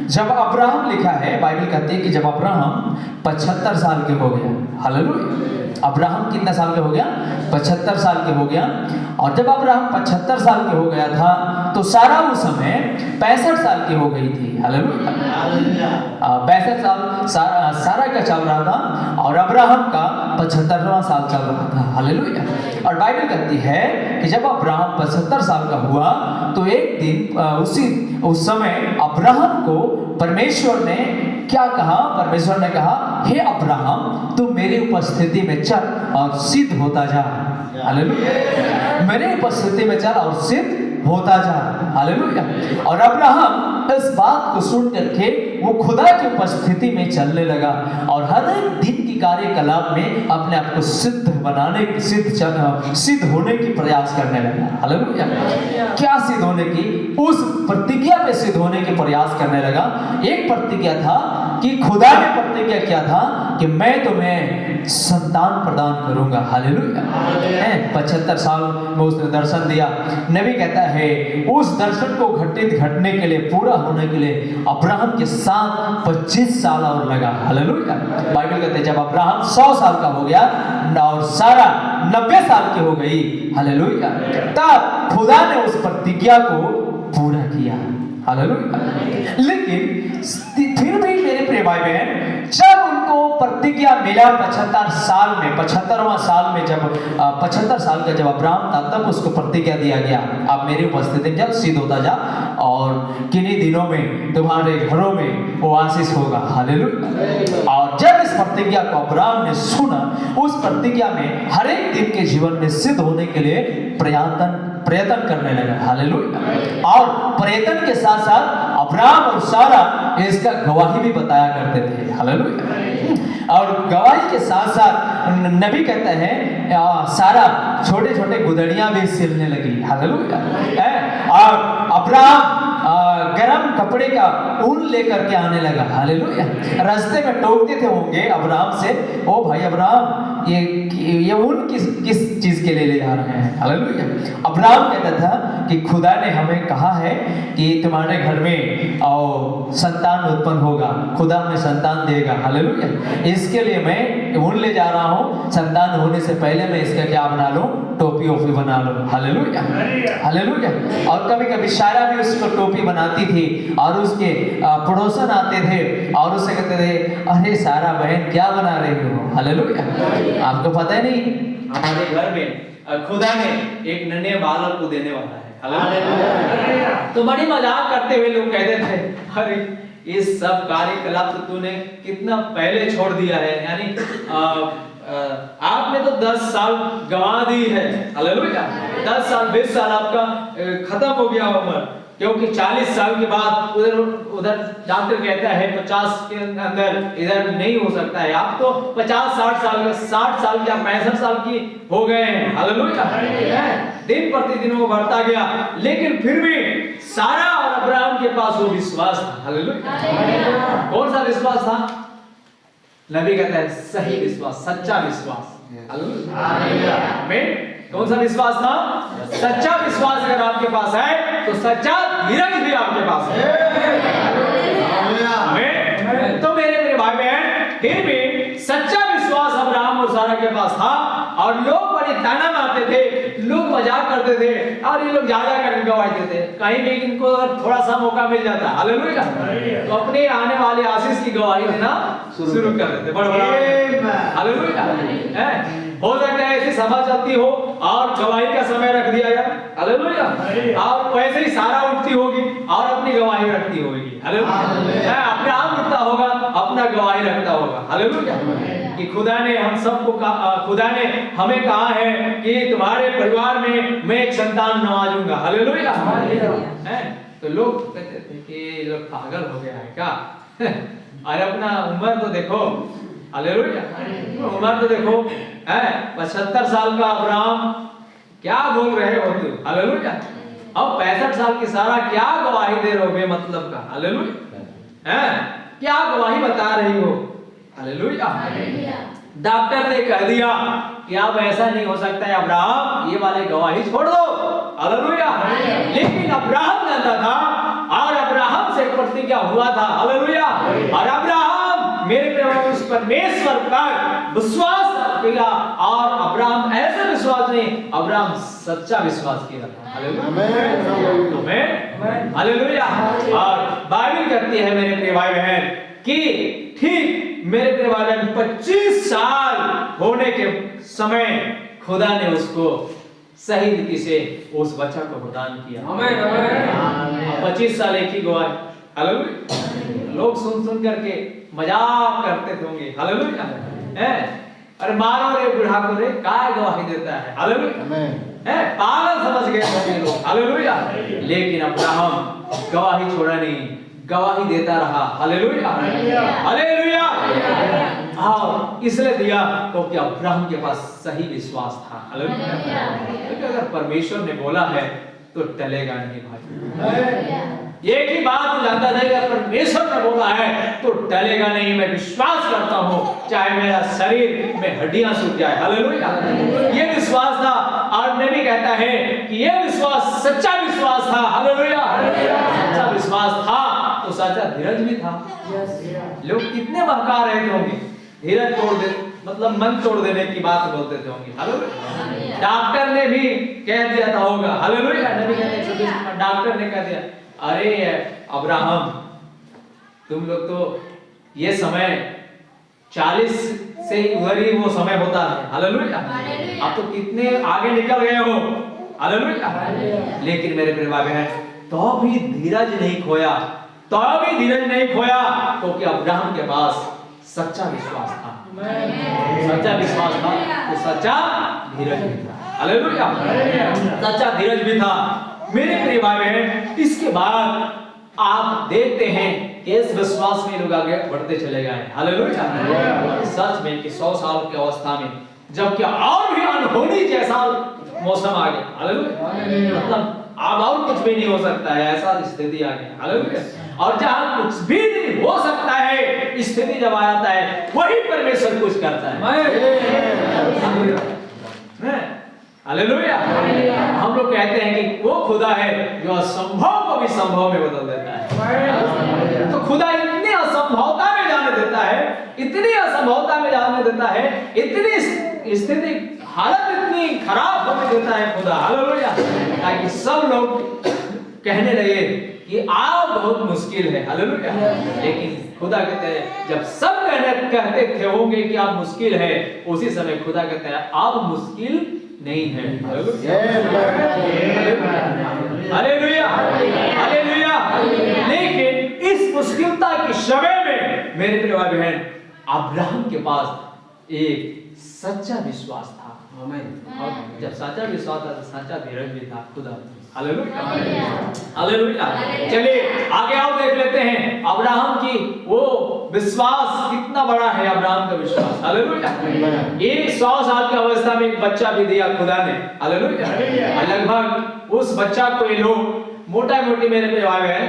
जब अब्राहम लिखा है, बाइबल कहती है कि जब अब्राहम 75 साल के हो गया। हालेलुया। अब्राहम कितना साल के हो गया? 75 साल के हो गया। और जब अब्राहम 75 साल के हो गया था तो सारा उस समय 65 साल की हो गई थी। हालेलुया। 65 साल सारा का चल रहा था और अब्राहम का 75वां साल चल रहा था। हालेलुया। और बाइबल कहती है कि जब अब्राहम 75 साल का हुआ तो एक दिन उस समय अब्राहम को परमेश्वर ने क्या कहा? परमेश्वर ने कहा, हे अब्राहम तू मेरी उपस्थिति में चल और सिद्ध होता जा। हालेलुया। मेरे उपस्थिति में चल और सिद्ध होता जा। हालेलुया। और अब्राहम इस बात को सुन करके वो खुदा की उपस्थिति में चलने लगा और हर एक दिन की कार्यकलाप में अपने आप को सिद्ध बनाने सिद्ध होने की प्रयास करने लगा। हालेलुया। क्या सिद्ध होने की? उस प्रतिज्ञा पे सिद्ध होने की प्रयास करने लगा। एक प्रतिज्ञा था कि खुदा ने प्रतिज्ञा किया था कि मैं तुम्हें संतान प्रदान करूंगा। हालेलुया। 75 साल में उसने दर्शन दिया। नबी कहता है उस दर्शन को घटने के लिए, पूरा होने के लिए अब्राहम के साथ 25 साल और लगा। हालेलुया। बाइबल कहते हैं जब अब्राहम 100 साल का हो गया और सारा 90 साल की हो गई, हालेलुया, तब खुदा ने उस प्रतिज्ञा को पूरा किया। हालेलुया। लेकिन फिर भी मेरे प्रिय भाई बहन, जब उनको प्रतिज्ञा मिला 75 साल में, 75वां साल में, जब 75 साल का जब अब्राहम था तब उसको प्रतिज्ञा दिया गया, आप मेरी उपस्थिति में जब सिद्ध होता जा और किन्हीं दिनों में तुम्हारे घरों में वो आशीष होगा। हालेलुया। और जब इस प्रतिज्ञा को अब्राहम ने सुना, उस प्रतिज्ञा में हर एक दिन के जीवन में सिद्ध होने के लिए प्रयत्न करने लगा। हालेलुया। और प्रयत्न के साथ साथ अब्राहम और सारा इसका गवाही भी बताया करते थे। हालेलुया। और गवाही के साथ साथ नबी कहते हैं सारा छोटे छोटे गुदड़ियां भी सिलने लगी। हालेलुया। और अब्राहम गरम कपड़े का ऊन लेकर के आने लगा। हालेलुया। रास्ते में टोकते थे होंगे अब्राहम से, ओ भाई अब्राहम ये ऊन किस चीज के लिए ले जा रहे हैं? हालेलुया। अब्राहम कहता था कि खुदा ने हमें कहा है कि तुम्हारे घर में संतान उत्पन्न होगा, खुदा हमें संतान देगा। हालेलुया। इसके लिए मैं ऊन ले जा रहा हूँ, संतान होने से पहले मैं इसका क्या बना लूं? टोपी ओपी बना लूं। हालेलुया। हालेलुया। और कभी कभी सारा भी उसको टोपी बनाती थी और उसके पड़ोसन आते थे और उससे कहते थे अरे सारा बहन क्या बना रही हो? हालेलुया। आपको पता है नहीं, हमारे घर में खुदा ने एक नन्हे बालक को देने वाला है। हालेलुया। तो बड़ी मजाक करते हुए लोग कहते थे अरे इस सब कार्यकलाप तो तूने कितना पहले छोड़ दिया है, यानी आपने तो 10 साल गंवा दी है। हालेलुया। 10 साल 20 साल आपका खत्म हो गया उम्र, क्योंकि 40 साल के बाद उधर डॉक्टर कहता है 50 के अंदर इधर नहीं हो सकता है। आप तो 50-60 साल का, 60 साल या 65 साल की हो गए हैं। हालेलुया। दिन प्रतिदिन वो बढ़ता गया, लेकिन फिर भी सारा और अब्राहम के पास वो विश्वास था। हालेलुया। कौन सा विश्वास था? नबी कहता है सही विश्वास, सच्चा विश्वास। हालेलुया। आमीन। कौन सा विश्वास था? सच्चा विश्वास अगर आपके पास है तो सच्चा धीरज भी आपके पास है। आमीन। तो मेरे भाई बहन, फिर भी सच्चा विश्वास अब्राहम और सारा के पास था और लोग बड़ी ताना मारते थे, लोग मजाक करते थे और ये लोग ज्यादा करके गवाही देते, कहीं भी इनको अगर थोड़ा सा मौका मिल जाता, हालेलुया, तो अपने आने वाले आशीष की गवाही देना शुरू कर देते। बड़ा हालेलुया। हो सकता है ऐसी सभा चलती हो और गवाही का समय रख दिया जाए। हालेलुया। और वैसे ही सारा उठती होगी और अपनी गवाही रखती होगी। हालेलुया। अपने आप उठता होगा, अपना गवाही रखता होगा। हालेलुया। कि खुदा ने हम सबको खुदा ने हमें कहा है कि तुम्हारे परिवार में मैं एक संतान नवाजूंगा। हालेलुया। तो लोग कहते थे कि ये लोग पागल हो गया है क्या? अरे अपना उम्र तो देखो। हालेलुया। उम्र तो देखो, 75 साल का अब्राहम, क्या बोल रहे हो तुम? हालेलुया। अब 65 साल की सारा क्या गवाही दे रहे हो बेमतलब का? हालेलुया। क्या गवाही बता रही हो? हालेलुया। डॉक्टर ने कह दिया कि अब ऐसा नहीं हो सकता है अब्राहम, ये वाले गवाही छोड़ दो। हालेलुया। लेकिन अब्राहम जानता था और अब्राहम से प्रतिज्ञा हुआ था। हालेलुया। और अब्राहम मेरे उस परमेश्वर पर विश्वास किया और अब्राहम ऐसा विश्वास नहीं, अब्राहम सच्चा विश्वास किया था। हालेलुया। हालेलुया। और बाइबल कहती है मेरे प्रिय भाई बहन कि ठीक मेरे प्रिय भाई बहन 25 साल होने के समय खुदा ने उसको सही रीति से उस बच्चा को प्रदान किया। आमीन। 25 साल एक ही गवाही। हालेलुया। लोग सुन करके मजाक करते होंगे। हालेलुया। अरे मारो रे बूढ़ा को रे, काय गवाही देता है। हालेलुया, है पागल समझ गए सभी लोग। हालेलुया, लेकिन अब्राहम गवाही छोड़ा नहीं, गवाही देता रहा। Hallelujah, hallelujah. हाँ, इसलिए दिया क्योंकि अब्राहम के पास सही विश्वास था। हालेलुया, क्योंकि अगर परमेश्वर ने बोला है तो टलेगा नहीं भाई। एक ही बात जानता था कि परमेश्वर ने बोला है तो टलेगा नहीं। मैं विश्वास करता हूँ चाहे मेरा शरीर में हड्डियां सूख जाए। हालेलुया, ये विश्वास था। और नबी कहता है कि ये विश्वास सच्चा विश्वास था। हालेलुया, सच्चा विश्वास था तो सच्चा धीरज भी था। लोग कितने बहका रहे होंगे, धीरज तोड़ दे मतलब मन तोड़ देने की बात बोलते थे होंगे। हालेलुया, डॉक्टर ने भी कह दिया था होगा। हालेलुया, नबी कहते हैं डॉक्टर ने कह दिया, अरे अब्राहम तुम लोग तो ये समय 40 से उधर ही वो समय होता है। हालेलुया, आप तो कितने आगे निकल गए हो। हालेलुया, लेकिन मेरे प्रिय भाई बहन तो भी धीरज नहीं खोया, तो भी धीरज नहीं खोया क्योंकि अब्राहम के पास सच्चा विश्वास था। सच्चा विश्वास था तो सच्चा धीरज भी था। हालेलुया, सच्चा धीरज भी था। मेरे प्रिय भाई बहन, इसके बाद आप देखते हैं कि इस विश्वास में लोग आगे बढ़ते चले गए। हालेलुया, सच में कि 100 साल की अवस्था में जबकि और भी अनहोनी जैसा मौसम आ गया। हालेलुया, मतलब अब और कुछ भी नहीं हो सकता है, ऐसा स्थिति आ गई। हालेलुया, और जहां कुछ भी नहीं हो सकता है स्थिति जब आ जाता है वही परमेश्वर कुछ करता है। हालेलुया, हम लोग कहते हैं कि वो खुदा है जो असंभव को भी संभव में बदल देता है। तो खुदा इतनी असंभवता में जाने देता है, इतनी असंभवता में जाने देता है, इतनी स्थिति हालत इतनी खराब होने देता है खुदा। हालेलुया, ताकि सब लोग कहने लगे कि आप बहुत मुश्किल है। हालेलुया, लेकिन खुदा कहते हैं जब सब कहते थे होंगे कि आप मुश्किल है, उसी समय खुदा कहते हैं आप मुश्किल नहीं है। Hallelujah, hallelujah. लेकिन इस मुश्किलता की समय में मेरे प्रिय भाई बहन अब्राहम के पास एक सच्चा विश्वास था। और जब सच्चा विश्वास था तो सच्चा धीरज भी था खुदा। Hallelujah, hallelujah. चलिए आगे आओ देख लेते हैं अब्राहम की वो विश्वास कितना बड़ा है। अब्राहम का विश्वास, हालेलुया। ये 100 साल की अवस्था में एक बच्चा भी दिया खुदा ने। हालेलुया, लगभग उस बच्चा को ये लोग मोटा मोटी मेरे पे आ गए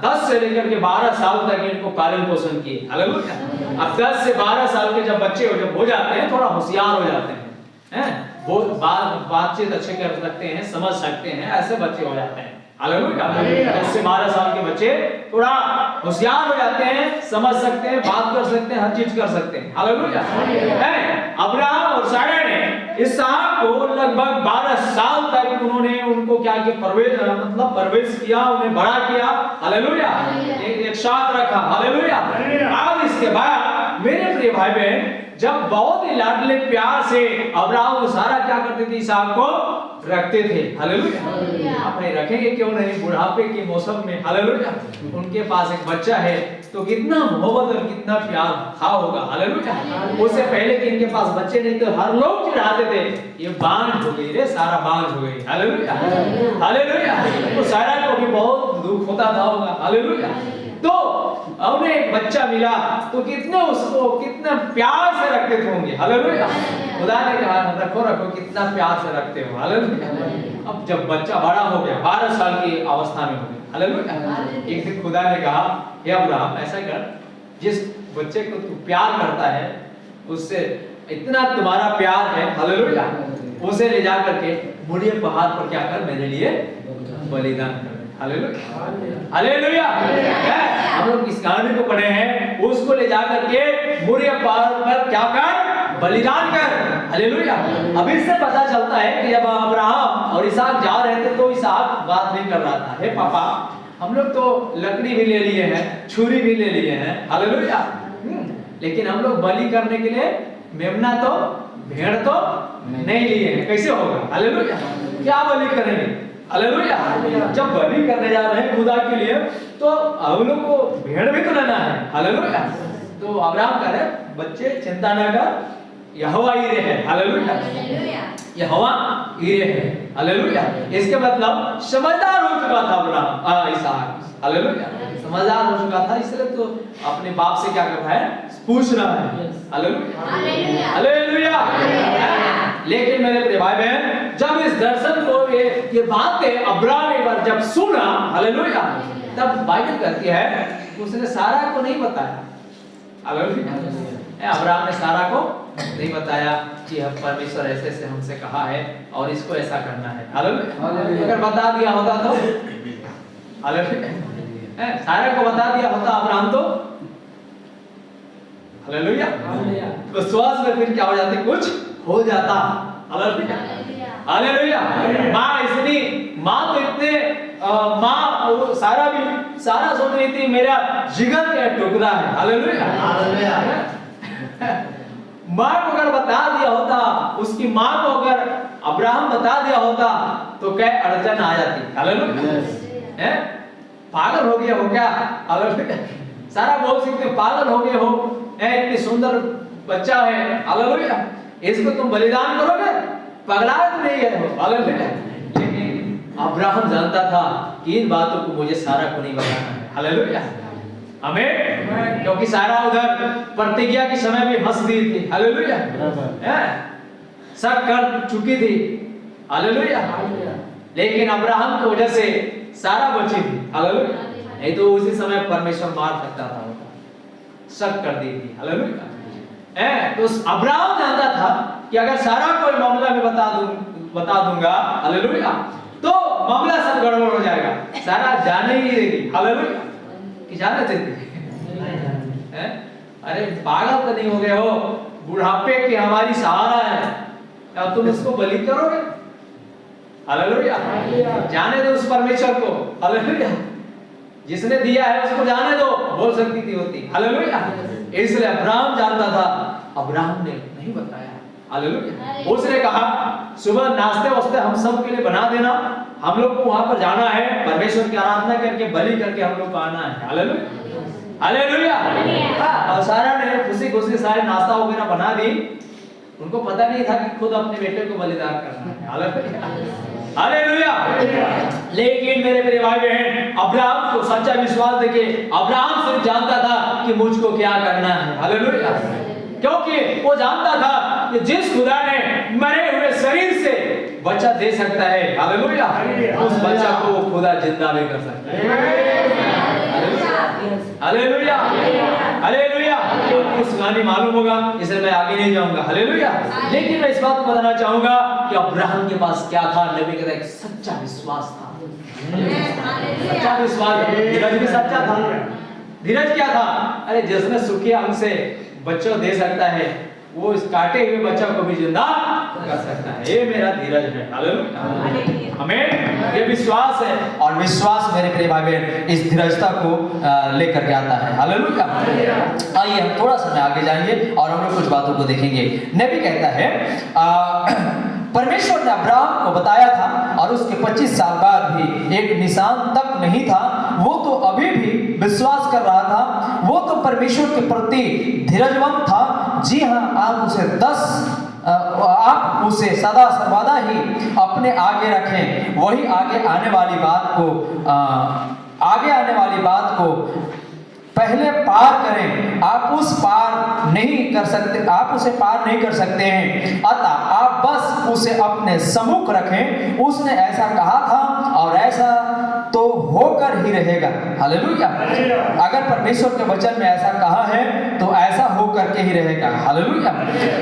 10 से लेकर के 12 साल तक इनको पालन पोषण किए। हालेलुया, अब 10 से 12 साल के जब बच्चे जब हो जाते हैं थोड़ा होशियार हो जाते हैं, वो बातचीत अच्छे कर सकते हैं, समझ सकते हैं, ऐसे बच्चे हो जाते हैं। हालेलुया, 10 से 12 साल के बच्चे थोड़ा होशियार हो जाते हैं, समझ सकते हैं, बात कर सकते हैं, हर चीज कर सकते हैं। हालेलुया, अब्राहम और सारा ने इसहाक को लगभग 12 साल तक उन्होंने उनको क्या किया, परवरिश किया, उन्हें बड़ा किया। हालेलुया, एक साथ रखा। हालेलुया, अब इसके बाद मेरे प्रिय भाई बहन जब बहुत ही लाडले प्यार से अब्राहम और सारा क्या करते थे, इसहाक को रखते थे। हालेलुया, आप नहीं रखेंगे क्यों नहीं, बुढ़ापे के मौसम में। हालेलुया, उनके पास एक बच्चा है तो कितना मोहब्बत और कितना प्यार था होगा। हालेलुया, उससे पहले कि इनके पास बच्चे नहीं तो हर लोग चिढ़ाते थे ये बांझ हो गई रे, सारा बांझ हो गई। हालेलुया, हालेलुया, तो सारा को भी बहुत दुख होता था होगा। हालेलुया, तो उन्हें एक बच्चा मिला तो कितने उसको कितना प्यार से रखते थे होंगे। हालेलुया, खुदा ने कहा रखो रखो, कितना प्यार से रखते हो। हालेलुया, अब जब बच्चा बड़ा हो गया 12 साल की अवस्था में हो गया। हालेलुया, एक दिन खुदा ने कहा हे अब्राहम ऐसा कर, जिस बच्चे को तू प्यार करता है उससे इतना तुम्हारा प्यार है। हालेलुया, उसे ले जा करके मुड़िए पहाड़ पर क्या कर, मेरे लिए बलिदान कर। Hallelujah, hallelujah. हम लोग इस कहानी को पढ़े हैं, उसको ले जा करके मुड़िए पहाड़ पर क्या कर, बलिदान कर। हालेलुया, अब इससे पता चलता है कि जब अब्राहम और इसहाक जा रहे थे तो इसहाक बात नहीं कर रहा था, हे पापा हम लोग तो लकड़ी भी ले लिए हैं, छुरी भी ले लिए हैं। हालेलुया, लेकिन हम लोग बलि करने के लिए मेमना तो भेड़ तो नहीं लिए हैं, कैसे होगा। हालेलुया, क्या बलि करेंगे। हालेलुया, जब बलि करने जा रहे हैं खुदा के लिए तो हम लोग को भेड़ भी तो लेना है। हालेलुया, तो अब्राहम कह रहे बच्चे चिंता न कर, यहोवा ईरे है, हालेलुया। यहोवा ईरे है, हालेलुया। इसके मतलब समझदार हो चुका था अब्राहम, इसहाक, हालेलुया। समझदार हो चुका था, इसलिए तो अपने बाप से क्या कर रहा है, पूछ रहा है, हालेलुया, हालेलुया। लेकिन मेरे प्रिय भाई बहन, जब इस दर्शन को ये बातें अब्राहम एक बार जब सुना, हालेलुया, तब बाइबल कहती है उसने सारा को नहीं बताया, हालेलुया। अब्राहम ने सारा को नहीं बताया कि हम परमेश्वर ऐसे से हमसे कहा है और इसको ऐसा करना है, हालेलुया। अगर बता दिया होता तो, हालेलुया, सारा को बता दिया होता अब्राहम तो, हालेलुया, विश्वास में फिर क्या हो जाते, कुछ हो जाता, हालेलुया, हालेलुया। माँ तो इतने माँ सारा सोच रही थी मेरा जिगर का टुकड़ा है, हालेलुया, हालेलुया। माँ को अगर बता दिया होता, उसकी माँ को अगर अब्राहम बता दिया होता तो क्या अड़चन आ जाती, हालेलुया। पागल हो गया हो क्या, हालेलुया। सारा बोल सकते पागल हो गए हो, इतनी सुंदर बच्चा है, हालेलुया, इसको तुम बलिदान करोगे, पगला तो नहीं है, हालेलुया। लेकिन अब्राहम जानता था कि इन बातों को मुझे सारा को नहीं बताना है, हालेलुया, आमीन। क्योंकि सारा उधर प्रतिज्ञा के समय भी हंस दी थी, हालेलुया, सब कर चुकी थी, हालेलुया। लेकिन अब्राहम की वजह से सारा बची थी, हालेलुया। नहीं तो उसी समय परमेश्वर मार सकता था, शक कर दी थी, हालेलुया। तो अब्राहम जानता था कि अगर सारा कोई मामला में बता दूंगा, हालेलुया, तो मामला सब गड़बड़ हो जाएगा, सारा जाने ही देगी, हालेलुया, कि जाने देती है। अरे पागल तो नहीं हो गए हो, बुढ़ापे की हमारी सहारा है, अब तुम उसको बलि करोगे, हालेलुया। जाने दो उस परमेश्वर को, हालेलुया, जिसने दिया है उसको जाने दो, बोल सकती थी होती, हालेलुया। इसलिए अब्राहम जानता था, अब्राहम ने नहीं बताया, हालेलुया। उसने कहा सुबह नाश्ते वास्ते हम सब के लिए बना देना, हम लोग को वहां पर जाना है, परमेश्वर की आराधना करके बलि करके हम लोग को आना है, हालेलुया, हालेलुया। और सारा ने खुशी खुशी सारे नाश्ता वगैरह बना दी, उनको पता नहीं था कि खुद अपने बेटे को बलिदान करना है, हालेलुया, हालेलुया। लेकिन मेरे मेरे भाई बहन, अब्राहम को सच्चा विश्वास देखिए, अब्राहम सिर्फ जानता था कि मुझको क्या करना है, हालेलुया, क्योंकि वो जानता था कि जिस खुदा ने मरे हुए शरीर से बच्चा दे सकता है, हालेलुया, उस बच्चा को वो खुदा जिंदा भी कर सकता है, हालेलुया, हालेलुया। कुछ गाने मालूम होगा, इसलिए मैं आगे नहीं जाऊंगा, हालेलुया। लेकिन मैं इस बात को बताना चाहूंगा कि अब्राहम के पास क्या था, नबी कहता है सच्चा विश्वास था, सच्चा विश्वास। धीरज भी सच्चा था। धीरज क्या था, अरे जिसने सूखे अंग से बच्चों दे सकता है, वो इस काटे हुए बच्चा को भी जिंदा कर सकता है, ये मेरा धीरज है, हालेलुया, आमीन। ये विश्वास है, और विश्वास मेरे प्रिय भाई बहन इस धीरजता को लेकर के आता है, हालेलुया। आइए हम थोड़ा सा आगे जाएंगे और हम लोग कुछ बातों को देखेंगे। नबी कहता है परमेश्वर ने अब्राहम को बताया था और उसके 25 साल बाद भी एक निशान तक नहीं था, वो तो अभी भी विश्वास कर रहा था, वो तो परमेश्वर के प्रति धीरजवंत था। जी हाँ, आप उसे सदा सर्वदा ही अपने आगे रखें, वही आगे आने वाली बात को पहले पार करें। आप उसे पार नहीं कर सकते हैं, अतः आप बस उसे अपने सम्मुख रखें। उसने ऐसा कहा था और ऐसा तो होकर ही रहेगा, हालेलुया। अगर परमेश्वर के वचन में ऐसा कहा है तो ऐसा होकर के ही रहेगा, हालेलुया।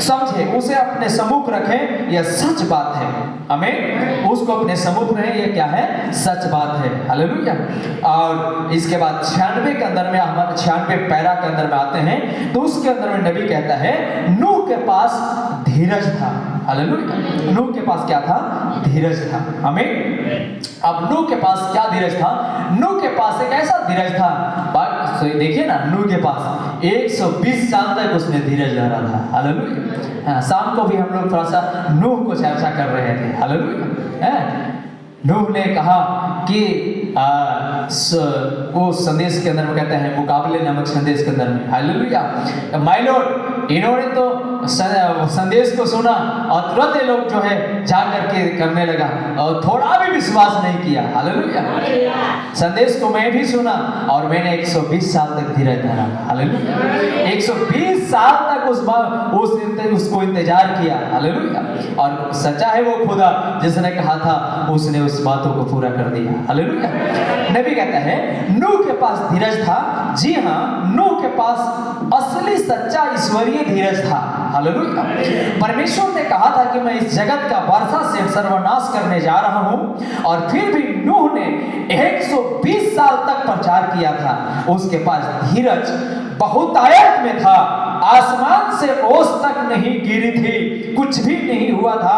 समझे, उसे अपने सम्मुख रखें, यह सच बात है, आमीन। उसको अपने सम्मुख रखें, यह क्या है, सच बात है, हालेलुया। और इसके बाद 96 के अंदर में, हमारे 96 पैरा के अंदर में आते हैं, तो उसके अंदर में नबी कहता है नूह के पास धीरज था, हालेलुया। नूह के पास क्या था, धीरज था, आमीन। अब नूह के पास क्या धीरज था, नूह के पास एक ऐसा धीरज था, देखिए ना, नूह के पास 120 साल तक उसने धीरज धरा था, हालेलुया। शाम को भी हम लोग थोड़ा सा नूह को चर्चा कर रहे थे, हालेलुया। नूह ने कहा कि वो संदेश के अंदर में कहते हैं, मुकाबले नामक संदेश के अंदर में, हालेलुया, माय लॉर्ड, इन्होंने तो संदेश को सुना और तुरंत ये लोग जो है जा करके करने लगा और थोड़ा भी विश्वास नहीं किया। हालेलुया। संदेश को मैं भी सुना और मैंने 120 साल तक धीरज धरा। हालेलुया। 120 साल तक उसको इंतजार किया। हालेलुया। और सच्चा है वो खुदा जिसने कहा था उसने उस बातों को पूरा कर दिया। हालेलुया। नबी कहता है नूह के पास धीरज था। जी हाँ, नूह के पास असली सच्चा ईश्वरीय धीरज था। हालेलुया। परमेश्वर ने कहा था कि मैं इस जगत का वर्षा से सर्वनाश करने जा रहा हूं और फिर भी नूह ने 120 साल तक प्रचार किया था। उसके पास धीरज बहुतायत में था। आसमान से ओस तक नहीं गिरी थी, कुछ भी नहीं हुआ था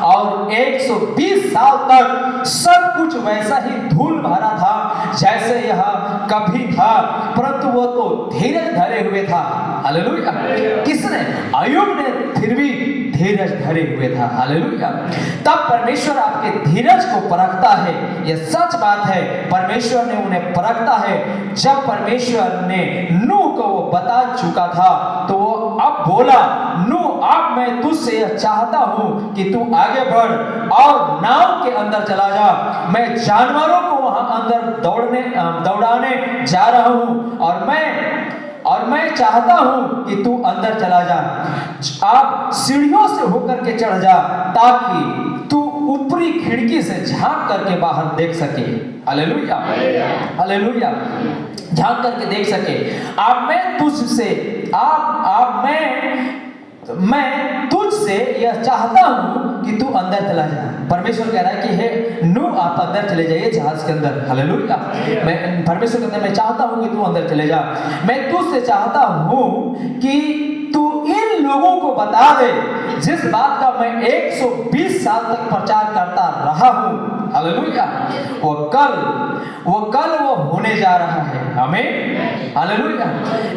और 120 साल तक सब कुछ वैसा ही धूल भरा था जैसे यह कभी था, परंतु वो तो धीरज धरे हुए था। हालेलुया। किसने? अय्यूब ने फिर भी धीरज धरे हुए था। हालेलुया। तब परमेश्वर आपके धीरज को परखता है। यह सच बात है, परमेश्वर ने उन्हें परखता है। जब परमेश्वर ने नूह को वो बता चुका था तो वो अब बोला, नूह अब मैं तुझसे यह चाहता हूं कि तू आगे बढ़ और नाव के अंदर चला जा। मैं जानवरों को वहां अंदर दौड़ाने जा रहा हूं और मैं चाहता हूं कि तू अंदर चला जा। आप सीढ़ियों से होकर के चढ़ जा ताकि तू ऊपरी खिड़की से झांक करके बाहर देख सके। हालेलुया। हालेलुया। झांक करके देख सके। मैं तुझसे यह चाहता हूं कि तू अंदर चला जा। परमेश्वर कह रहा है कि हे नूह आप अंदर चले जाइए जहाज के अंदर। हालेलुया। परमेश्वर कहता है मैं चाहता हूं कि तू अंदर चले जा। मैं तुझसे चाहता हूं कि तू इन लोगों को बता दे जिस बात का मैं 120 साल तक प्रचार करता रहा हूं। हालेलुया। वो कल होने जा रहा है। आमीन। हालेलुया।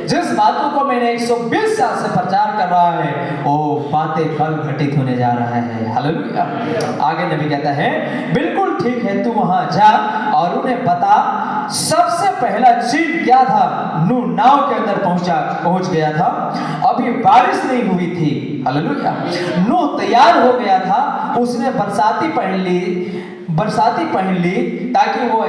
जिस बातों को मैंने 120 साल से प्रचार कर रहा है वो बातें कल घटित होने जा रहा है। हालेलुया। आगे नबी कहता है बिल्कुल ठीक है, तू वहां जा और उन्हें बता। सबसे पहला चिन्ह क्या था? नूह नाव के अंदर पहुंच गया था। अभी बारिश नहीं हुई थी। हालेलुया। नूह तैयार हो गया था। उसने बरसाती पहन ली ताकि वो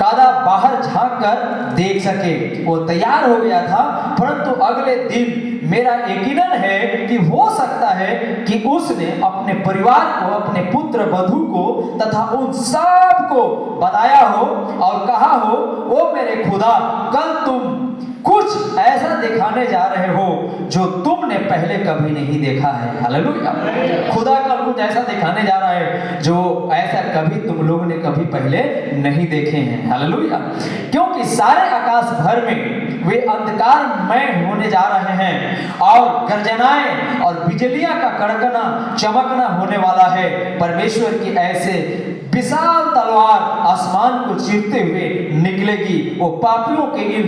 कादा बाहर झांक कर देख सके। वो तैयार हो गया था, परंतु अगले दिन मेरा यकीनन है कि हो सकता है कि उसने अपने परिवार को, अपने पुत्र वधू को तथा उन सब को बताया हो और कहा हो, ओ मेरे खुदा, कल तुम कुछ ऐसा दिखाने जा रहे हो जो तुमने पहले कभी नहीं देखा है। हालेलुया। खुदा कल कुछ ऐसा दिखाने जा रहा है जो ऐसा कभी तुम लोगों ने कभी पहले नहीं देखे हैं। हालेलुया। क्योंकि सारे आकाश भर में वे अंधकारमय होने जा रहे हैं और गर्जनाएं और बिजलियां का कड़कना चमकना होने वाला है। परमेश्वर की ऐसे विशाल तलवार आसमान को चीरते हुए निकलेगी। वो पापियों के इन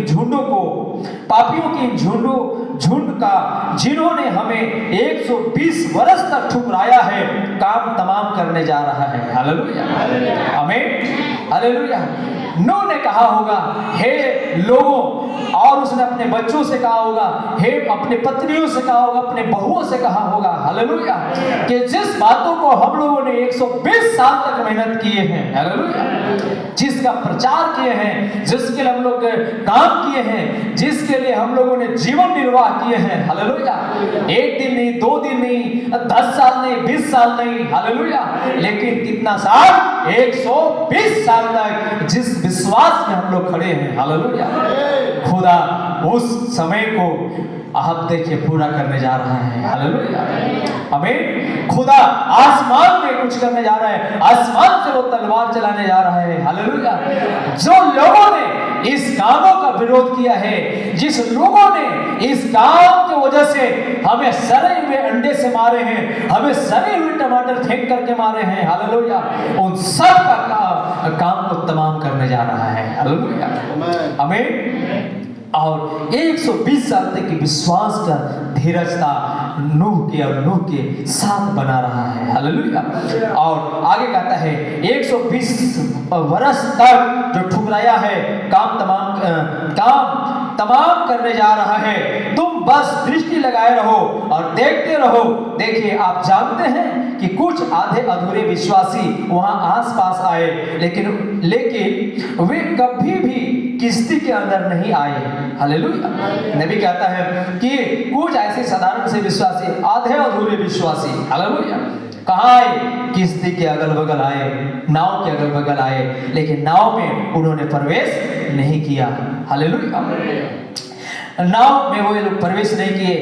झुंड का जिन्होंने हमें 120 वर्ष तक ठुकराया है, काम तमाम करने जा रहा है। हालेलुया। आमीन। हालेलुया। नूह ने कहा होगा हे लोगों, और उसने अपने बच्चों से कहा होगा, हे अपने पत्नियों से कहा होगा, अपने बहुओं से कहा होगा। हालेलुया। कि जिस बातों को हम लोगों ने 120 साल तक मेहनत किए हैं, हालेलुया, जिसका प्रचार किए हैं, जिसके लिए हम लोग काम किए हैं, जिसके लिए हम लोगों ने जीवन निर्वाह किए हैं। हालेलुया। एक दिन नहीं, 2 दिन नहीं, 10 साल नहीं, 20 साल नहीं। हालेलुया। लेकिन कितना साल? 120 साल तक जिस विश्वास में हम लोग खड़े हैं। हालेलुया। खुदा उस समय को आप देखिए पूरा करने जा रहा है। हालेलुया। आमीन। खुदा आसमान में कुछ करने जा रहा है। आसमान से वो तलवार चलाने जा रहा है। हालेलुया। जो लोगों ने इस कामों का विरोध किया है, जिस लोगों ने इस काम की वजह से हमें सड़े हुए अंडे से मारे हैं, हमें सड़े हुए टमाटर फेंक करके मारे हैं, हालेलुया, उन सब का काम को तमाम करने जा रहा है। हालेलुया। आमीन। और 120 साल तक की विश्वास का धीरजता नूह के साथ बना रहा है। हालेलुया। और आगे कहता है 120 वर्ष तक जो ठुकराया है, काम तमाम करने जा रहा है। तुम बस दृष्टि लगाए रहो और देखते रहो। देखिए, आप जानते हैं कि कुछ आधे अधूरे विश्वासी वहां आसपास आए, लेकिन वे कभी भी किश्ती के अंदर नहीं आए। हालेलुया। नबी कहता है कि कुछ ऐसे साधारण से विश्वासी, आधे अधूरे विश्वासी, हालेलुया, कहाँ आए? किश्ती के अगल बगल आए, नाव के अगल बगल आए, लेकिन नाव में उन्होंने प्रवेश नहीं किया। हालेलुया। नाव में वो लोग प्रवेश नहीं किए,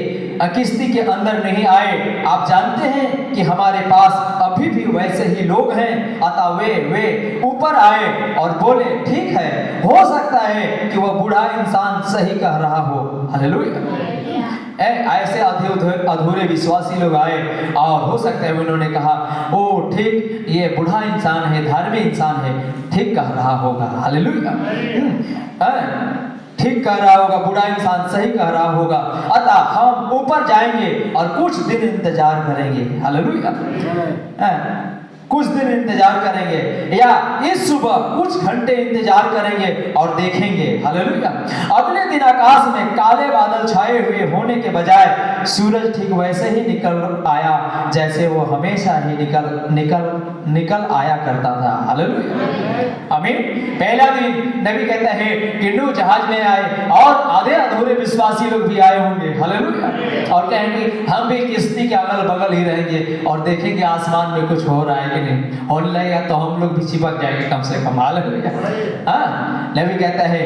किश्ती के अंदर नहीं आए। आप जानते हैं कि हमारे पास अभी भी वैसे ही लोग हैं। अतः वे ऊपर आए और बोले, ठीक है, हो सकता है कि वह बूढ़ा इंसान सही कह रहा हो। हालेलुया। ऐसे अधूरे विश्वासी लोग आए और हो सकता है उन्होंने कहा, ओ ठीक, ये बूढ़ा इंसान है, धार्मिक इंसान है, ठीक कह रहा होगा। हालेलुया। ठीक कह रहा होगा, बूढ़ा इंसान सही कह रहा होगा, अतः हम ऊपर जाएंगे और कुछ दिन इंतजार करेंगे। हालेलुया। कुछ दिन इंतजार करेंगे या इस सुबह कुछ घंटे इंतजार करेंगे और देखेंगे। हालेलुया। अगले दिन आकाश में काले बादल छाए हुए होने के बजाय सूरज ठीक वैसे ही निकल आया जैसे वो हमेशा ही निकल आया करता था। हालेलुया। आमीन। पहला दिन नबी कहता है कि नूह जहाज में आए और आधे अधूरे विश्वासी लोग भी आए होंगे। हालेलुया। और कहेंगे हम भी किश्ती के अगल बगल ही रहेंगे और देखेंगे आसमान में कुछ हो रहा है कि नहीं, होने लगेगा तो हम लोग भी चिपक जाएंगे कम से कम। हालेलुया। नबी कहता है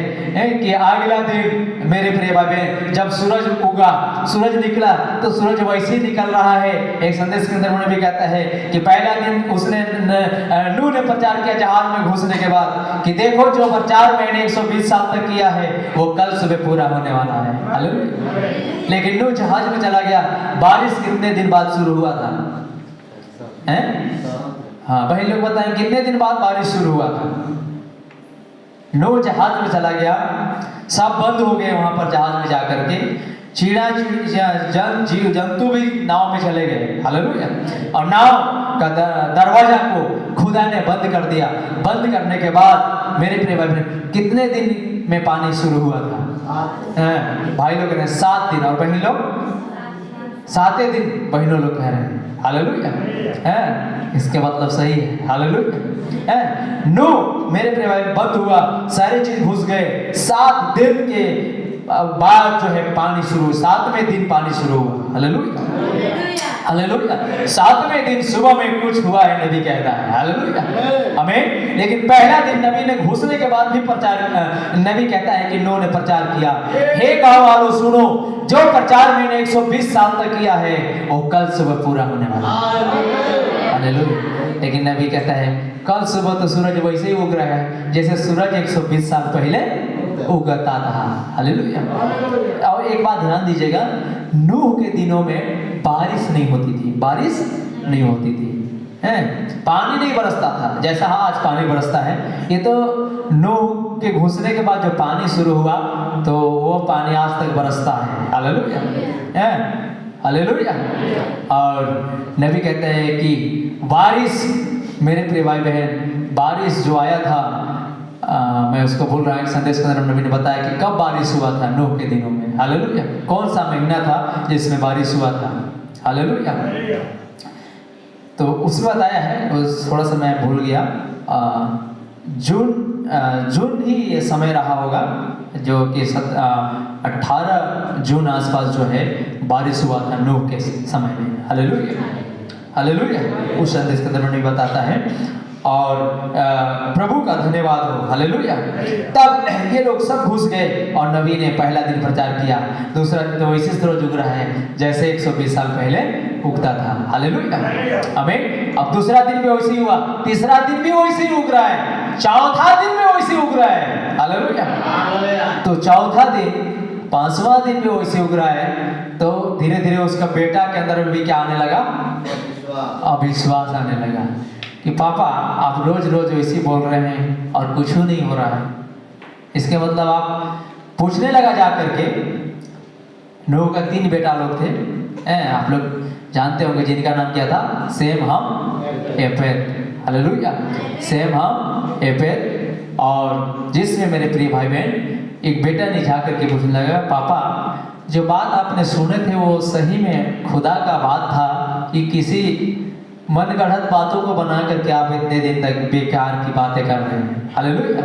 कि अगला दिन मेरे प्रिय भाई, जब सूरज उगा, सूरज निकला तो सूरज वैसे ही निकल रहा है। एक संदेश के अंदर उन्हें भी कहता है कि पहला दिन उसने नूह ने प्रचार किया जहाज में घुसने के बाद कि देखो जो प्रचार मैंने 120 साल तक किया है वो कल सुबह पूरा होने वाला है। हालेलुया। लेकिन नूह जहाज में चला गया। बारिश कितने दिन बाद शुरू हुआ था? हाँ, भाई लोग बताएं कितने दिन बाद बारिश शुरू हुआ था? नूह जहाज में चला गया, सब बंद हो गए वहां पर जहाज में जाकर के। जीव जंतु भी नाव में चले गए। हालेलुया। और नाव का दरवाजा को खुदा ने बंद कर दिया। बंद करने के बाद मेरे प्रिय भाई कितने दिन में पानी शुरू हुआ था? भाई लोग ने 7 दिन और बहन लोग 7 दिन, बहनों लोग कह रहे हैं। हालेलुया। इसके मतलब सही है। हालेलुया। नूह मेरे प्रिय भाई बंद हुआ, सारी चीज घुस गए। 7 दिन के बाद जो है पानी शुरू, 7वें दिन पानी शुरू हुआ। हालेलुया। हालेलुया। 7वें दिन सुबह में कुछ हुआ है, नबी कहता है। हालेलुया। आमीन। लेकिन पहला दिन नबी ने घुसने के बाद भी प्रचार, नबी कहता है कि नूह ने प्रचार किया, हे गाँव वालों सुनो, जो प्रचार मैंने 120 साल तक किया है वो कल सुबह पूरा होने वाला है। हालेलुया। लेकिन नबी कहता है कल सुबह तो सूरज वैसे ही उग रहा है जैसे सूरज 120 साल पहले उगता था। हालेलुया। और एक बात ध्यान दीजिएगा, नूह के दिनों में बारिश नहीं होती थी, बारिश नहीं होती थी, पानी नहीं बरसता था जैसा आज पानी बरसता है। ये तो नूह के घुसने के बाद जो पानी शुरू हुआ तो वो पानी आज तक बरसता है। हालेलुया। हालेलुया। और नबी कहते हैं कि बारिश, मेरे प्रिय भाई बहन, बारिश जो आया था, मैं उसको बोल रहा हूँ, संदेश के अंदर नबी ने बताया कि कब बारिश हुआ था नूह के दिनों में। हालेलुया। कौन सा महीना था जिसमें बारिश हुआ था? हालेलुया। तो उसमें बताया है, थोड़ा सा मैं भूल गया, जून ही ये समय रहा होगा जो कि 18 जून आसपास जो है बारिश हुआ था नूह के समय में। हालेलुया। हालेलुया। उस संदेश के अंदर नबी बताता है और प्रभु का धन्यवाद हो। हालेलुया। तब ये लोग सब घुस गए और नबी ने पहला दिन प्रचार किया। दूसरा दिन तो वैसे सूरज उग रहा है जैसे 120 साल पहले उगता था। हालेलुया। आमीन। अब दूसरा दिन भी वैसे ही हुआ, तीसरा दिन भी वैसे ही उग रहा है, चौथा दिन भी वैसे ही उग रहा है। हालेलुया। तो चौथा दिन, 5वां दिन भी वैसे उग रहा है। तो धीरे धीरे उसका बेटा के अंदर भी क्या आने लगा? अविश्वास आने लगा कि पापा आप रोज रोज वैसे बोल रहे हैं और कुछ नहीं हो रहा है। इसके मतलब आप पूछने लगा जा करके। नूह का 3 बेटा लोग थे, आप लोग जानते होंगे जिनका नाम क्या था? सेम, हम, एपेर। हालेलुया। सेम, हम, एपेर। और जिसमें मेरे प्रिय भाई बहन एक बेटा ने जा करके पूछने लगा, पापा जो बात आपने सुने थे वो सही में खुदा का बात था कि किसी मनगढ़ंत बातों को बना करके आप इतने दिन तक बेकार की बातें कर रहे हैं? हालेलुया।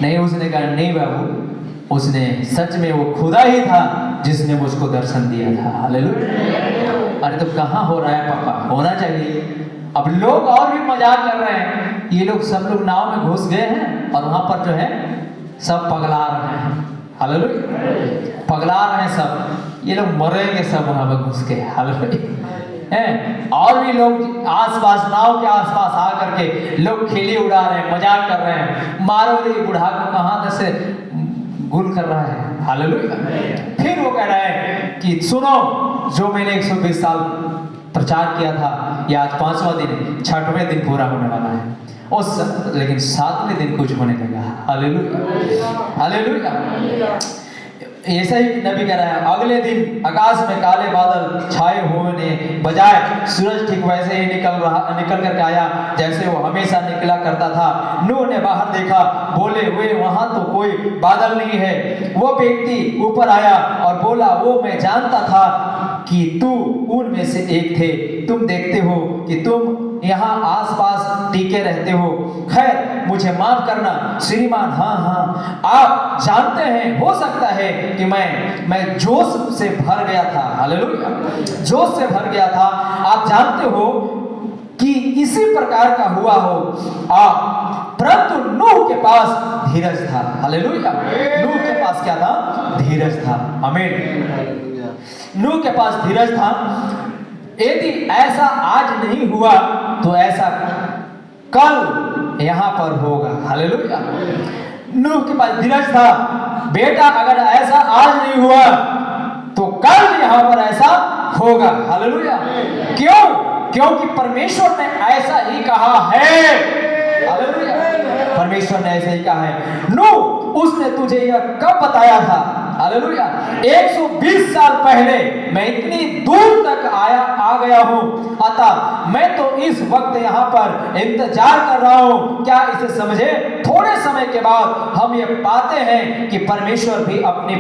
नहीं, उसने कहा नहीं बाबू, उसने सच में वो खुदा ही था जिसने मुझको दर्शन दिया था। हालेलुया। अरे तो कहाँ हो रहा है पापा? होना चाहिए। अब लोग और भी मजाक कर रहे हैं, ये लोग सब लोग नाव में घुस गए हैं और वहां पर जो है सब पगला रहे हैं। हालेलुया। पगला रहे हैं सब, ये लोग मरेंगे सब वहां पर घुस के। हालेलुया। हैं और भी लोग आसपास, नाव के आसपास आ करके लोग खिली उड़ा रहे हैं, मजाक कर रहे हैं, मारो रे बूढ़ा को कहाँ से गुल कर रहा है। हालेलुया। फिर वो कह रहा है कि सुनो, जो मैंने 120 साल प्रचार किया था, ये आज 5वां दिन, 6वें दिन पूरा होने वाला है। लेकिन 7वें दिन कुछ होने लगा। हालेलुया। हालेलुया। ऐसा ही नबी कह रहा है, अगले दिन आकाश में काले बादल छाए होने बजाय सूरज ठीक वैसे ही निकल करके आया जैसे वो हमेशा निकला करता था। नूह ने बाहर देखा, बोले वे वहां तो कोई बादल नहीं है। वो व्यक्ति ऊपर आया और बोला, वो मैं जानता था कि तू उनमें से एक थे। तुम देखते हो कि तुम यहाँ आसपास टीके रहते हो। खैर मुझे माफ करना श्रीमान। हाँ, आप जानते हैं, हो सकता है कि मैं जोश से भर गया था। हालेलुया। जोश से भर गया था। आप जानते हो कि इसी प्रकार का हुआ हो। परंतु नूह के पास धीरज था। हालेलुया। नूह के पास क्या था? धीरज था। आमीन। नूह के पास धीरज था। यदि ऐसा आज नहीं हुआ तो ऐसा कल यहाँ पर होगा। हालेलुया। नूह के पास धीरज था। बेटा अगर ऐसा आज नहीं हुआ तो कल यहाँ पर ऐसा होगा। हालेलुया। क्यों? क्योंकि परमेश्वर ने ऐसा ही कहा है। हालेलुया। परमेश्वर ने ऐसा ही कहा है। नूह, उसने तुझे यह कब बताया था? हालेलुया। 120 साल पहले मैं इतनी दूर तक आ गया हूं, अतः मैं तो इस वक्त यहाँ पर इंतजार कर रहा हूं। क्या इसे समझे? थोड़े समय के बाद हम ये पाते हैं कि परमेश्वर भी अपनी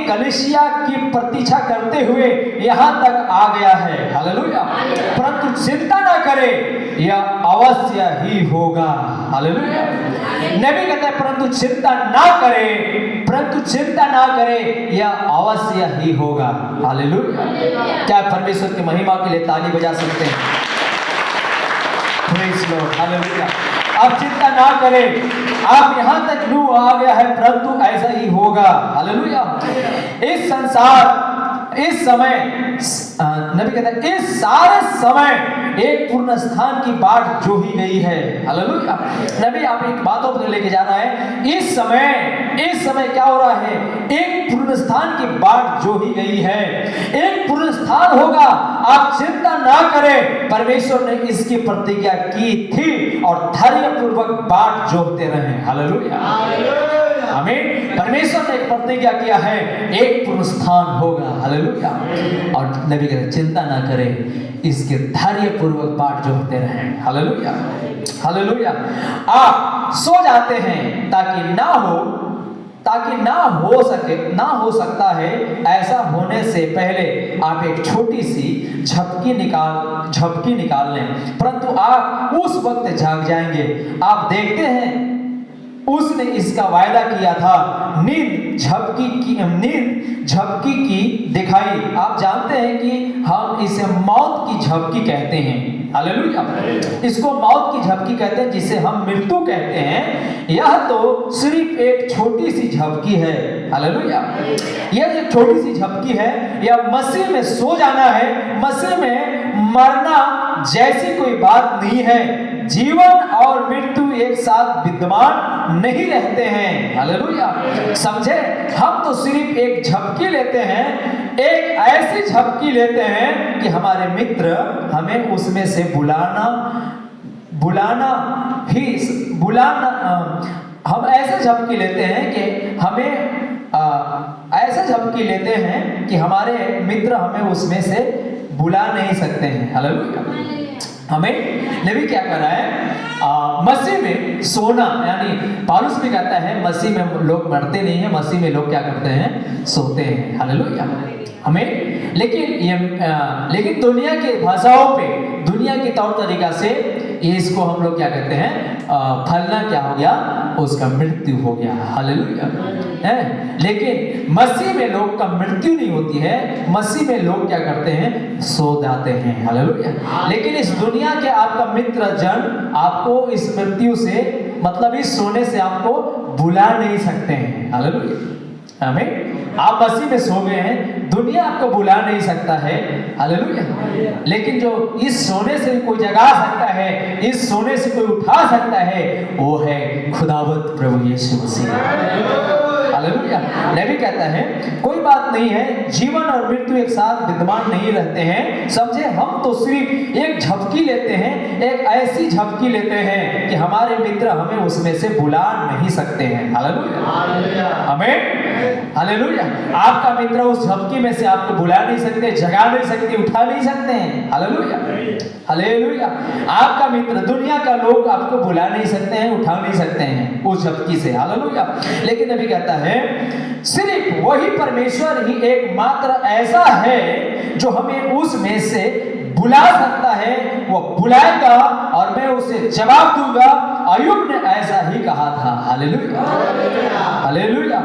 कलीसिया की प्रतीक्षा करते हुए यहाँ तक आ गया है। हालेलुया। परंतु चिंता ना करे, यह अवश्य ही होगा। हालेलुया। नबी कहते हैं परंतु चिंता ना करे, यह अवश्य ही होगा। हालेलुया। क्या परमेश्वर की महिमा के लिए ताली बजा सकते हैं? Praise Lord. हालेलुया। आप चिंता ना करें, आप यहाँ तक नूह आ गया है, परंतु ऐसा ही होगा। हालेलुया। इस समय नबी कहते हैं इस सारे समय एक पूर्ण स्थान की बाट जो ही गई है। हालेलुया। नबी आप एक बातों पर लेके जा रहा है। इस समय क्या हो रहा है? एक पूर्ण स्थान की बाट जो ही गई है। एक पूर्ण स्थान होगा, आप चिंता ना करें। परमेश्वर ने इसकी प्रतिज्ञा की थी और धैर्य पूर्वक बाट जोहते रहे। हालेलुया। आमीन। परमेश्वर ने एक प्रतिज्ञा किया है, एक पूर्ण स्थान होगा। हालेलुया। और नबी कहते चिंता ना करें, इसके धैर्य पूर्वक बाट जोहते रहें। हालेलुया। हालेलुया। आप सो जाते हैं ताकि ना हो सकता है ऐसा होने से पहले आप एक छोटी सी झपकी निकाल लें, परंतु आप उस वक्त जाग जाएंगे। आप देखते हैं उसने इसका वायदा किया था, नींद झपकी की दिखाई। आप जानते हैं कि हम इसे मौत की झपकी कहते हैं। हालेलुया। इसको मौत की झपकी कहते हैं, जिसे हम मृत्यु कहते हैं। यह तो सिर्फ एक छोटी सी झपकी है। हालेलुया। यह जो छोटी सी झपकी है, यह मसीह में सो जाना है। मसीह में मरना जैसी कोई बात नहीं है। जीवन और मृत्यु एक साथ विद्यमान नहीं रहते हैं। हालेलुया। समझे? हम तो सिर्फ एक झपकी लेते हैं, एक ऐसी झपकी लेते हैं कि हमारे मित्र हमें उसमें से हम ऐसे झपकी लेते हैं कि ऐसे झपकी लेते हैं कि हमारे मित्र हमें उसमें से बुला नहीं सकते हैं। हालेलुया। हमें नबी क्या कर रहा है, मसीह में सोना, यानी पौलुस भी कहता है मसीह में लोग मरते नहीं हैं, मसीह में लोग क्या करते हैं, सोते हैं। हालेलुया। हमें लेकिन दुनिया के भाषाओं पे, दुनिया के तौर तरीका से इसको हम लोग क्या कहते हैं, फलना क्या हो गया, उसका मृत्यु हो गया। हालेलुया। है, लेकिन मसीह में लोग का मृत्यु नहीं होती है, मसीह में लोग क्या करते हैं, सो जाते हैं। हालेलुया। लेकिन इस दुनिया के आपका मित्र जन आपको इस मृत्यु से, मतलब इस सोने से आपको बुला नहीं सकते हैं। हालेलुया। हमें आप मसीह में सो गए हैं, दुनिया आपको बुला नहीं सकता है। हालेलुया। लेकिन जो इस सोने से कोई जगा सकता है, इस सोने से कोई उठा सकता है, वो है खुदावंद प्रभु यीशु मसीह। हालेलुया। नबी कहता है कोई बात नहीं है, जीवन और मृत्यु एक साथ विद्यमान नहीं रहते हैं, समझे। हम तो सिर्फ एक झपकी लेते हैं, एक ऐसी झपकी लेते हैं कि हमारे मित्र हमें उसमें से बुला नहीं सकते हैं। हालेलुया। हमें हालेलुया। आपका मित्र उस झपकी में से आपको बुला नहीं सकते, जगा नहीं सकते, उठा नहीं सकते हैं। हालेलुया। हालेलुया। आपका मित्र, दुनिया का लोग आपको बुला नहीं सकते हैं, उठा नहीं सकते हैं उस झपकी से। हालेलुया। लेकिन नबी कहता है सिर्फ वही परमेश्वर ही एकमात्र ऐसा है जो हमें उसमें से बुला सकता है, वो बुलाएगा और मैं उसे जवाब दूंगा। अय्यूब ने ऐसा ही कहा था। हालेलुया। हालेलुया।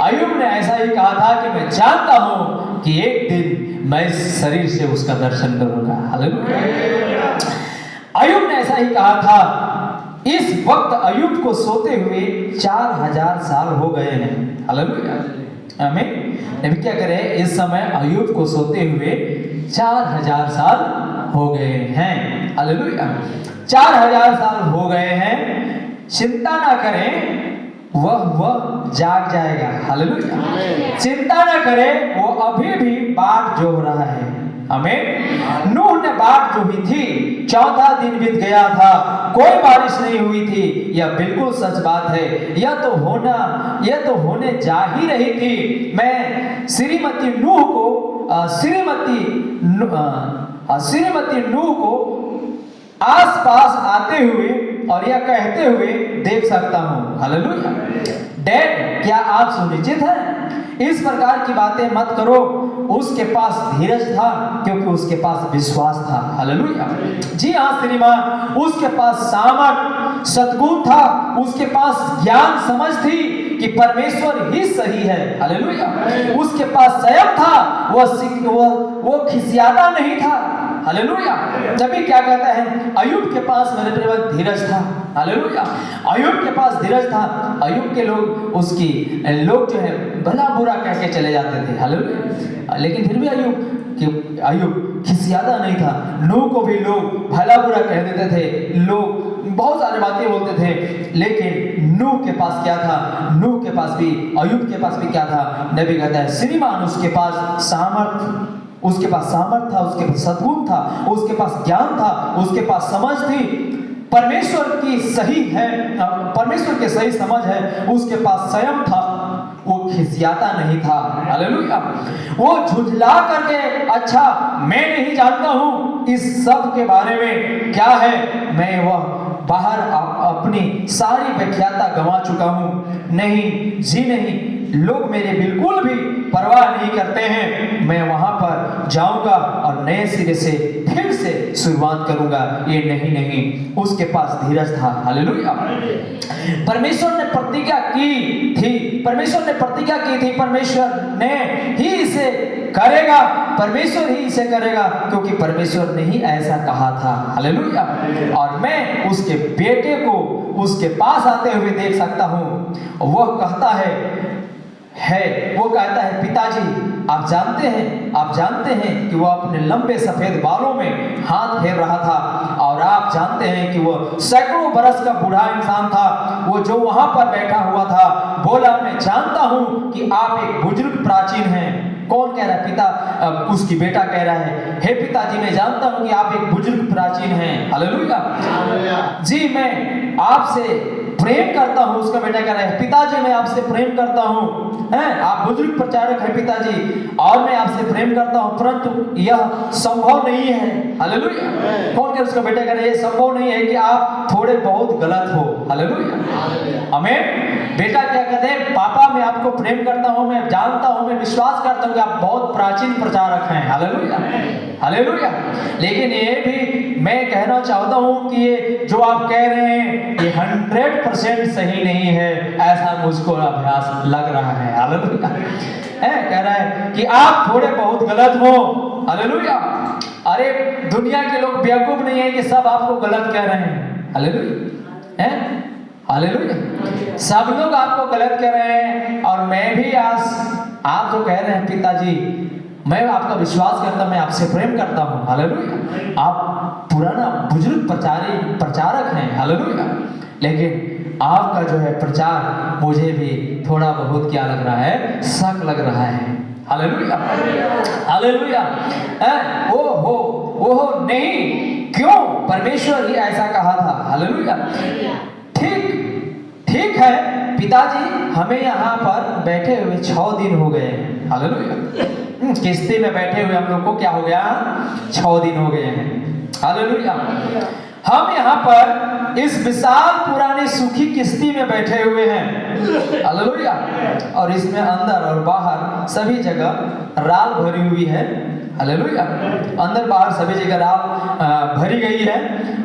अय्यूब ने ऐसा ही कहा था कि मैं जानता हूं कि एक दिन मैं इस शरीर से उसका दर्शन करूंगा। हालेलुया। अय्यूब ने ऐसा ही कहा था। इस वक्त अय्यूब को सोते हुए 4000 साल हो गए हैं। हालेलुया। आमीन। नबी क्या करे, इस समय अय्यूब को सोते हुए 4000 साल हो गए हैं। हालेलुया। 4000 साल हो गए हैं। चिंता ना करें, वह जाग जाएगा। हालेलुया। चिंता ना करें, वो अभी भी बाट जोह रहा है। आमीन। नूह ने बाट जोही थी, 14 दिन बीत गया था, कोई बारिश नहीं हुई थी। यह बिल्कुल सच बात है। यह तो होने जा ही रही थी। मैं श्रीमती नूह को आसपास आते हुए और यह कहते हुए देख सकता हूं। हालेलुया। डैड, क्या आप सुनिश्चित हैं? इस प्रकार की बातें मत करो। उसके पास धीरज था क्योंकि उसके पास विश्वास था। हालेलुया। जी हाँ श्रीमान, उसके पास सामर्थ, सद्गुण था, उसके पास ज्ञान समझ थी कि परमेश्वर ही सही है। हालेलुया। उसके पास संयम था, वो खिसियाता नहीं था। हालेलुया। तभी क्या कहता है, अय्यूब के पास मेरे प्रिय धीरज था। हालेलुया। अय्यूब के पास धीरज था। अय्यूब के लोग जो है भला बुरा कह के चले जाते थे। हालेलुया। लेकिन फिर भी अय्यूब खिसियाता नहीं था। नूह को भी लोग भला बुरा कह देते थे, लोग बहुत सारी बातें बोलते थे, लेकिन नूह के पास क्या था, नूह के पास भी, अय्यूब के पास भी क्या था। नबी कहता है श्रीमान उसके पास सामर्थ था, उसके पास सद्गुण था, उसके पास ज्ञान था, उसके पास समझ थी, परमेश्वर की सही है, परमेश्वर के सही समझ है, उसके पास संयम था, वो खिसियाता नहीं था। हालेलुया। वो झुंझला करके, अच्छा मैं नहीं जानता हूं इस सब के बारे में क्या है, मैं वह बाहर अपनी सारी व्याख्याता गंवा चुका हूं, नहीं जी नहीं, लोग मेरे बिल्कुल भी परवाह नहीं करते हैं, मैं वहां पर जाऊंगा और नए सिरे से फिर से शुरुआत करूंगा। ये नहीं, उसके पास धीरज था। हालेलुया। परमेश्वर ने प्रतिज्ञा की थी, परमेश्वर ने ही इसे करेगा, परमेश्वर ही इसे करेगा, क्योंकि परमेश्वर ने ही ऐसा कहा था। हालेलुया। और मैं उसके बेटे को उसके पास आते हुए देख सकता हूं। वो कहता है पिताजी, आप जानते हैं कि वो अपने लंबे सफेद बालों में हाथ फेर रहा था, और आप जानते हैं कि वो सैकड़ों बरस का बूढ़ा इंसान था। वो जो वहां पर बैठा हुआ था बोला, मैं जानता हूं कि आप एक बुजुर्ग प्राचीन हैं। कौन कह रहा है? पिता, उसकी बेटा कह रहा है, हे पिताजी मैं जानता हूं कि आप एक बुजुर्ग प्राचीन हैं। हालेलुया। जी मैं आपसे प्रेम करता हूँ। उसका बेटा कह रहा है पिताजी मैं आपसे प्रेम करता हूँ, हैं आप बुजुर्ग प्रचारक हैं पिताजी, और मैं आपसे प्रेम करता हूँ, परंतु यह संभव नहीं है। हालेलुया। कौन कह उसका बेटा कह रहा है ये संभव नहीं है कि आप थोड़े बहुत गलत हो। हालेलुया। आमीन। बेटा क्या कहते हैं, पापा मैं आपको प्रेम करता हूँ, मैं जानता हूँ, मैं विश्वास करता हूँ कि आप बहुत प्राचीन प्रचारक हैं। Hallelujah hallelujah. लेकिन ये भी मैं कहना चाहता हूँ कि ये जो आप कह रहे हैं ये 100% सही नहीं है, ऐसा मुझको अभ्यास लग रहा है। हालेलुया। कह रहा है कि आप थोड़े बहुत गलत हो। हालेलुया। अरे दुनिया के लोग बेवकूफ नहीं है कि सब आपको गलत कह रहे हैं। हालेलुया हैं हालेलुया। सब लोग आपको गलत कह रहे हैं, और मैं भी आज आप जो कह रहे हैं पिताजी मैं आपका विश्वास करता हूं, मैं आपसे प्रेम करता हूं। हालेलुया। आप पुराना बुजुर्ग प्रचारक हैं। हालेलुया। लेकिन आपका जो है प्रचार मुझे भी थोड़ा बहुत क्या लग रहा है, शक लग रहा है। Hallelujah hallelujah. ओहो नहीं, क्यों? परमेश्वर ही ऐसा कहा था। हालेलुया। ठीक है पिताजी, हमें यहाँ पर बैठे हुए 6 दिन हो गए हैं। हालेलुया। किश्ती में बैठे हुए हम लोग को क्या हो गया, 6 दिन हो गए हैं। हालेलुया। हम यहाँ पर इस विशाल पुरानी सूखी किश्ती में बैठे हुए हैं। हालेलुया। और इसमें अंदर और बाहर सभी जगह राल भरी हुई है। हालेलुया। अंदर बाहर सभी जगह राल भरी गई है,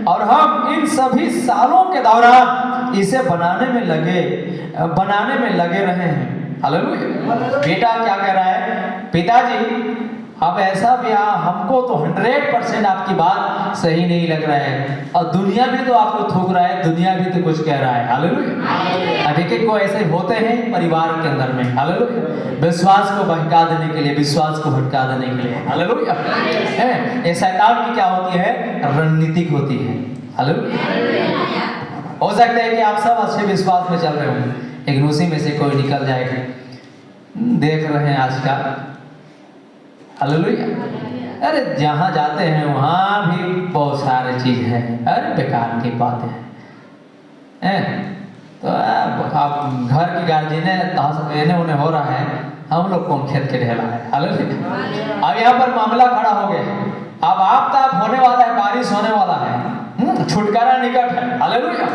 और हम इन सभी सालों के दौरान इसे बनाने में लगे रहे हैं। हालेलुया। बेटा क्या कह रहा है, पिताजी अब ऐसा भी हमको तो 100% आपकी बात सही नहीं लग रहा है, और दुनिया भी तो आपको थूक रहा है, दुनिया भी तो कुछ कह रहा है। हालेलुया। अभी के को ऐसे होते हैं परिवार के अंदर में। हालेलुया। विश्वास को बहका देने के लिए, विश्वास को भटका देने के लिए। हालेलुया। ये शैतान की क्या होती है, रणनीतिक होती है। हालेलुया। हो सकता है कि आप सब अच्छे विश्वास में चल रहे हो, लेकिन उसी में से कोई निकल जाएगा। देख रहे हैं आज का। हालेलुया। अरे जहाँ जाते हैं वहाँ भी बहुत सारे चीज है, अरे बेकार की बातें हैं। तो आप घर की गार्जियन उन्हें हो रहा है, हम लोग कौन खेत के ढेला है। हालेलुया। अब यहाँ पर मामला खड़ा हो गया, अब आप होने वाला है, बारिश होने वाला है, छुटकारा निकट है। हालेलुया।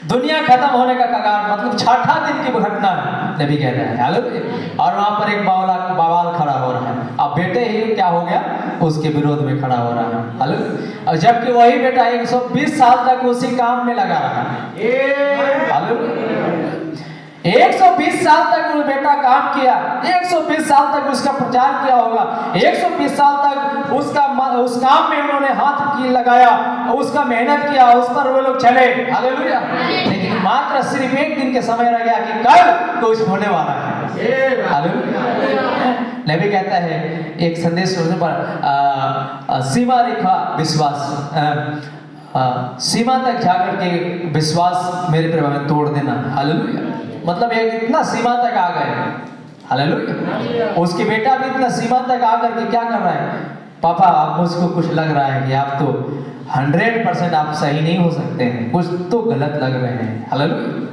दुनिया खत्म होने का कगार, मतलब 6ठा दिन की घटना है, नबी कहता है। हालेलुया। और वहां पर एक बवाल खड़ा हो रहा है। अब बेटे ही क्या हो गया, उसके विरोध में खड़ा हो रहा है। हालेलुया। और जबकि वही बेटा 120 साल तक उसी काम में लगा रहा है। हालेलुया। 120 साल तक वो बेटा काम किया, 120 साल तक उसका प्रचार किया होगा, 120 साल तक उस काम में उन्होंने हाथ लगाया, उसका मेहनत किया, उस पर वो लोग चले। हालेलुया। लेकिन मात्र सिर्फ एक दिन के समय रह गया कि कल कुछ होने वाला है। हालेलुया। नबी कहता है एक संदेश सुनने पर सीमा रेखा विश्वास, सीमा तक जाकर के विश्वास मेरे प्रभु में तोड़ देना। हालेलुया। मतलब एक इतना सीमा तक आ गए। हालेलुया। उसके बेटा भी इतना सीमा तक आकर के क्या कर रहा है, पापा आप मुझको कुछ लग रहा है कि आप तो 100% आप सही नहीं हो सकते हैं, कुछ तो गलत लग रहे हैं। हालेलुया।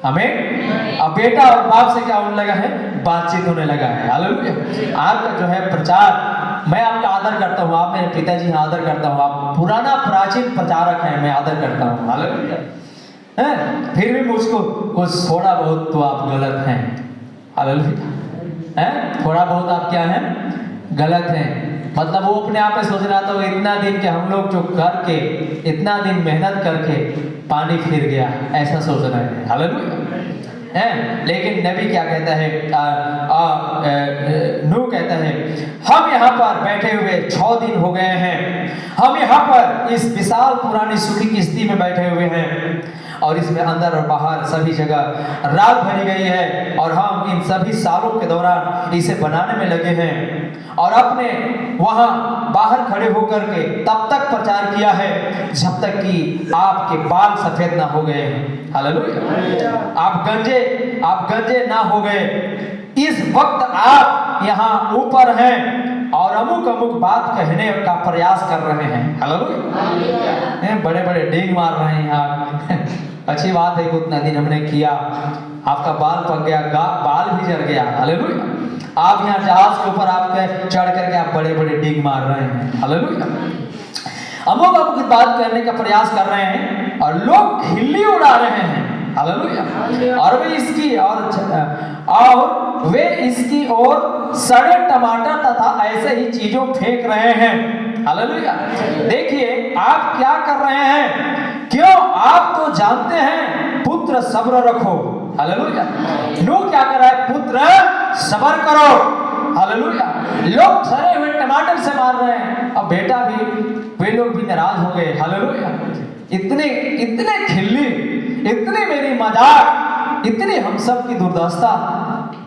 हमें अब बेटा और बाप से क्या होने लगा है, बातचीत होने लगा है। हालेलुया। आपका जो है प्रचार, मैं आपका आदर करता हूँ, आप मेरे पिताजी का आदर करता हूँ, आप पुराना प्राचीन प्रचारक हैं, मैं आदर करता हूँ। हालेलुया। फिर भी मुझको कुछ थोड़ा बहुत तो आप गलत हैं। हालेलुया। थोड़ा बहुत आप क्या हैं, गलत हैं। मतलब वो अपने आप में सोच रहा था इतना दिन के हम लोग जो करके, इतना दिन मेहनत करके पानी फिर गया, ऐसा सोच रहे हैं। हालेलुया। लेकिन नबी क्या कहता है, नूह कहता है हम यहाँ पर बैठे हुए 6 दिन हो गए हैं, हम यहाँ पर इस विशाल पुरानी सूखी किश्ती में बैठे हुए हैं, और इसमें अंदर और बाहर सभी जगह रात भरी गई है, और हम इन सभी सालों के दौरान इसे बनाने में लगे हैं, और अपने वहां बाहर खड़े होकर के तब तक प्रचार किया है जब तक कि आपके बाल सफेद ना हो गए। हालेलुया। आप गंजे ना हो गए। इस वक्त आप यहाँ ऊपर हैं और अमुक बात कहने का प्रयास कर रहे हैं। हालेलुया। बड़े बड़े डींग मार रहे हैं आप। अच्छी बात है कि उतना दिन हमने किया, आपका बाल पक गया, बाल भी जल गया, हालेलुया। आप यहाँ जहाज के ऊपर आपके चढ़ करके आप बड़े बड़े डिग मार रहे हैं, हालेलुया। अमुक अमुक बात करने का प्रयास कर रहे हैं और लोग खिल्ली उड़ा रहे हैं, हालेलुया। और वे इसकी ओर सड़े टमाटर तथा ऐसे ही चीजों फेंक रहे हैं, हालेलुया। देखिए आप क्या कर रहे हैं, क्यों? आप तो जानते हैं पुत्र सब्र रखो, हालेलुया। नूह क्या कर रहा है? पुत्र सब्र करो, हालेलुया। लोग सड़े हुए टमाटर से मार रहे हैं, अब बेटा भी, वे लोग भी नाराज हो गए, हालेलुया। इतने खिल्ली, इतनी मेरी मजाक, इतनी हम सब की दुर्दशा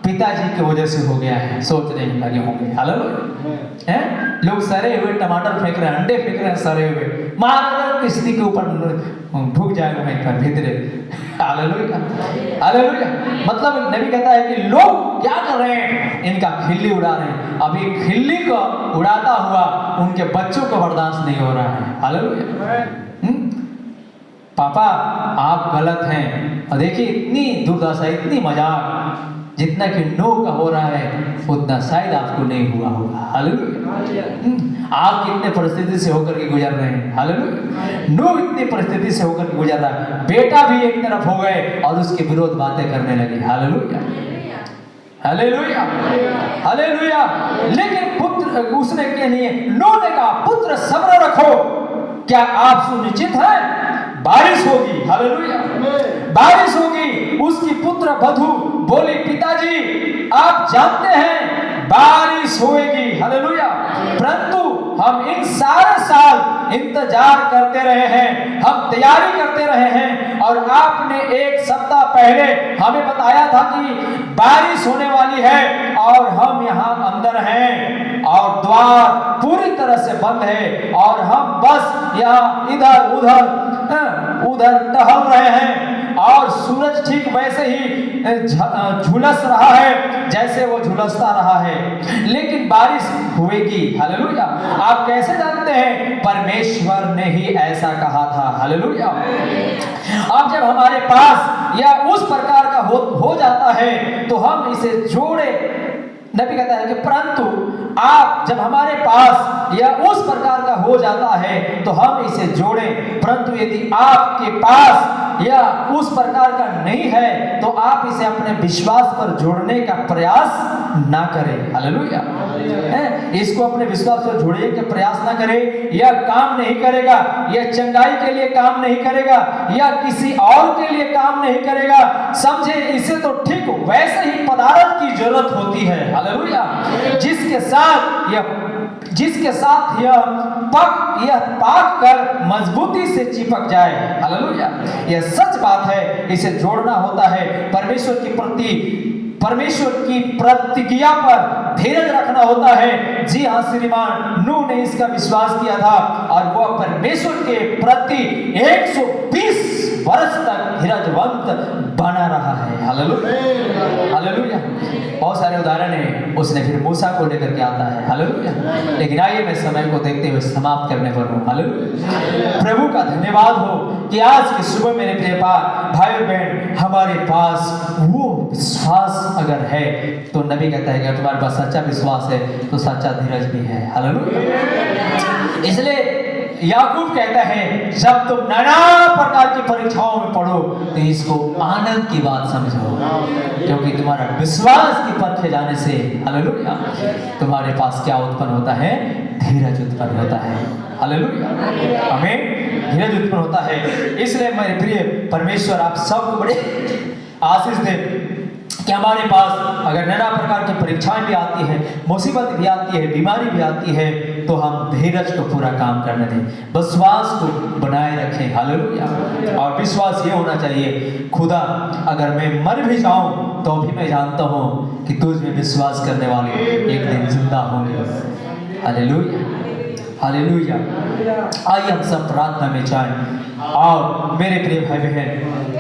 पिताजी की वजह से हो गया है, सोचने लगे होंगे, हालेलुया। हैं? लोग सड़े हुए टमाटर फेंक रहे हैं, अंडे फेंक रहे हैं सड़े हुए, मार किश्ती के ऊपर ढुक जाएगा वहीं पर भीतरे, हालेलुया, हालेलुया। मतलब नबी कहता है कि लोग क्या कर रहे हैं, इनका खिल्ली उड़ा रहे हैं। अभी खिल्ली को उड़ाता हुआ उनके बच्चों को बर्दाश्त नहीं हो रहा है, हालेलुया। पापा आप गलत हैं। और देखिए इतनी दुर्दशा, इतनी मजाक, जितना कि नूह का हो रहा है उतना शायद आपको नहीं हुआ होगा, हालेलुया। आप कितने परिस्थिति से होकर के गुजर रहे हैं, हालेलुया। नूह इतनी परिस्थिति से होकर के गुजर रहा है, बेटा भी एक तरफ हो गए और उसके विरोध बातें करने लगे, हालेलुया, हालेलुया, हालेलुया। लेकिन पुत्र उसने क्या नहीं, नूह ने कहा पुत्र सब्र रखो, क्या आप सुनिश्चित है बारिश होगी, हालेलुया, बारिश होगी। उसकी पुत्र वधू बोली पिताजी आप जानते हैं बारिश होगी, हालेलुया, परंतु हम इन सारे साल इंतजार करते रहे हैं, हम तैयारी करते रहे हैं और आपने एक सप्ताह पहले हमें बताया था कि बारिश होने वाली है और हम यहाँ अंदर हैं और द्वार पूरी तरह से बंद है और हम बस यहाँ इधर उधर टहल रहे हैं और सूरज ठीक वैसे ही झुलस रहा है जैसे वो झुलसता रहा है, लेकिन बारिश होगी, हालेलुया। आप कैसे जानते हैं? परमेश्वर ने ही ऐसा कहा था, हालेलुया। अब जब हमारे पास या उस प्रकार का हो जाता है तो हम इसे जोड़े, नबी कहता है कि परंतु आप जब हमारे पास या उस प्रकार का हो जाता है तो हम इसे जोड़ें, परंतु यदि आपके पास या उस प्रकार का नहीं है तो आप इसे अपने विश्वास पर जोड़ने का प्रयास ना करें, हालेलुया। इसको अपने विश्वास पर जोड़ने का प्रयास ना करें, यह काम नहीं करेगा, यह चंगाई के लिए काम नहीं करेगा या किसी और के लिए काम नहीं करेगा। समझे, इसे तो ठीक वैसे ही पदार्थ की जरूरत होती है, हालेलुया, जिसके साथ यह पाक कर मजबूती से चिपक जाए, हालेलुया। यह सच बात है, इसे जोड़ना होता है। परमेश्वर की प्रतिज्ञा पर धीरज रखना होता है। जी हाँ श्रीमान, नूह ने इसका विश्वास किया था और वह परमेश्वर के प्रति 120 वर्ष तक धीरजवंत बना रहा है, हालेलुया, हालेलुया। बहुत सारे उदाहरण है, उसने फिर मूसा को लेकर के आता है, हालेलुया। लेकिन आइए मैं समय को देखते हुए समाप्त करने पर हूँ, हालेलुया। प्रभु का धन्यवाद हो कि आज की सुबह मेरे प्रिय भाई बहन, हमारे पास वो विश्वास अगर है तो नबी कहता है कि अगर तुम्हारे पास सच्चा विश्वास है तो सच्चा धीरज भी है, हालेलुया। इसलिए याकूब कहता है जब तुम नाना प्रकार की परीक्षाओं में पढ़ो तो इसको आनंद की बात समझो, क्योंकि तुम्हारा विश्वास की परखे जाने से, हालेलुया, तुम्हारे पास क्या उत्पन्न होता है? धीरज उत्पन्न होता है, हालेलुया, हमें धीरज उत्पन्न होता है। इसलिए मेरे प्रिय परमेश्वर आप सबको बड़े आशीष दे कि हमारे पास अगर नाना प्रकार की परीक्षाएं भी आती है, मुसीबत भी आती है, बीमारी भी आती है, तो हम धीरज को पूरा काम करने दें, विश्वास को बनाए रखें, हालेलुया। और विश्वास ये होना चाहिए, खुदा अगर मैं मर भी जाऊं तो भी मैं जानता हूं कि तुझ में विश्वास करने वाले एक दिन जिंदा होंगे, हालेलुया, हालेलुया। आइए हम सब प्रार्थना में जाएं। और मेरे प्रिय भाई बहन,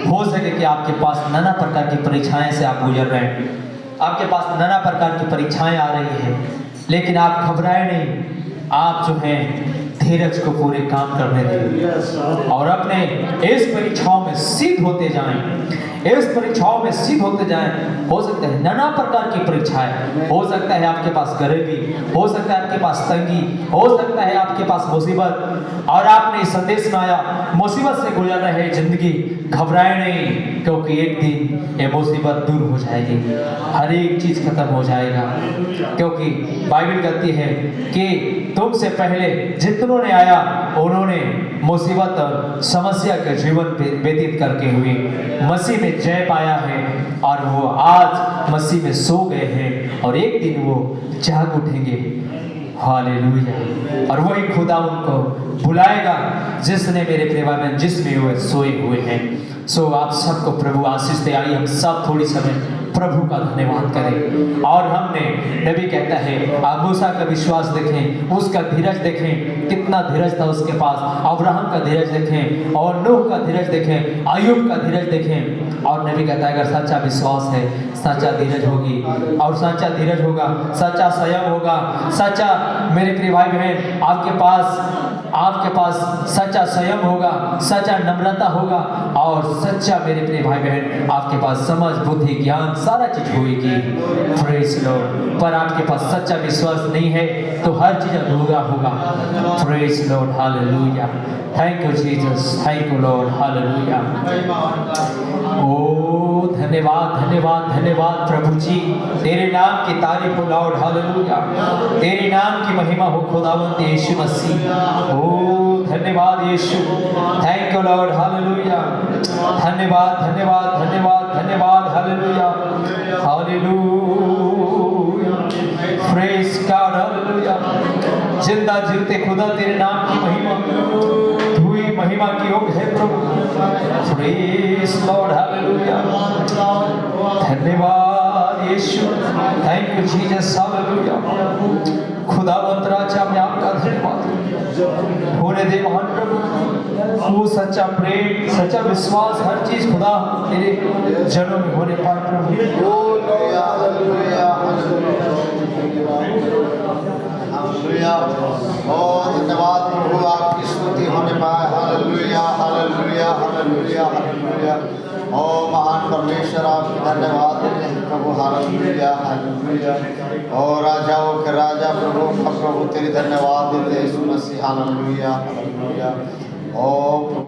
हो सके कि आपके पास नाना प्रकार की परीक्षाएं से आप गुजर रहे हैं, आपके पास नाना प्रकार की परीक्षाएं आ रही है, लेकिन आप घबराए नहीं, आप जो हैं धीरज को पूरे काम करने दें और अपने इस परीक्षाओं में सिद्ध होते जाएं। इस परीक्षाओं में सिद्ध होते जाएं। हो सकता है नाना प्रकार की परीक्षाएं, हो सकता है आपके पास गरीबी, हो सकता है आपके पास तंगी, हो सकता है आपके पास मुसीबत, और आपने इस संदेश में आया मुसीबत से गुजर रहे जिंदगी, घबराए नहीं, क्योंकि एक दिन ये मुसीबत दूर हो जाएगी, हर एक चीज खत्म हो जाएगा। क्योंकि बाइबल कहती है कि तुमसे पहले जितनों ने आया उन्होंने मुसीबत और समस्या के जीवन व्यतीत करके हुए मसीह में जय पाया है, और वो आज मसीह में सो गए हैं और एक दिन वो जाग उठेंगे। हालेलुया। और वही खुदा उनको बुलाएगा जिसने मेरे प्रेमा में जिसमें वो सोए हुए हैं। सो आप सबको प्रभु आशीष दे। आइए हम सब थोड़ी समय प्रभु का धन्यवाद करें। और हमने नबी कहता है आप मूसा का विश्वास देखें, उसका धीरज देखें, कितना धीरज था उसके पास। अब्राहम का धीरज देखें और नूह का धीरज देखें, अय्यूब का धीरज देखें। और नबी कहता है अगर सच्चा विश्वास है सच्चा धीरज होगी, और सच्चा धीरज होगा सच्चा संयम होगा, सच्चा मेरे प्रिय भाई बहन आपके पास सच्चा संयम होगा, सच्चा नम्रता होगा, और सच्चा मेरे प्रिय भाई बहन आपके पास समझ बुद्धि ज्ञान सारा चीज होगी। Praise Lord. पर आपके पास सच्चा विश्वास नहीं है तो हर चीज अधूरा होगा। Praise Lord. Hallelujah. Thank you Jesus, thank you Lord. Hallelujah. ओ धन्यवाद धन्यवाद धन्यवाद प्रभु जी, तेरे नाम की तारीफ हो लॉर्ड। हालेलुया। तेरे नाम की महिमा हो खुदावंद यीशु मसीह। ओ धन्यवाद यीशु, थैंक यू लॉर्ड। हालेलुया। धन्यवाद धन्यवाद धन्यवाद धन्यवाद। Hallelujah hallelujah. Praise God. Hallelujah. जिंदा जीते खुदा तेरे नाम की महिमा, तू ही महिमा की योग है प्रभु। Praise Lord. हालेलुया। धन्यवाद यीशु, थैंक यू जीसस। हालेलुया। खुदावंत राजा मैं आपका धन्यवाद होने दे महान प्रभु। वो सच्चा प्रेम सच्चा विश्वास हर चीज खुदा तेरे जनों में होने पाए प्रभु। और धन्यवाद प्रभु आपकी स्तुति होने पाए। Hallelujah hallelujah hallelujah hallelujah. ओ महान परमेश्वर आपकी धन्यवाद देते हैं प्रभु। Hallelujah hallelujah. और राजाओं के राजा प्रभु तेरी धन्यवाद देते हैं यीशु मसीह। Hallelujah hallelujah. ओ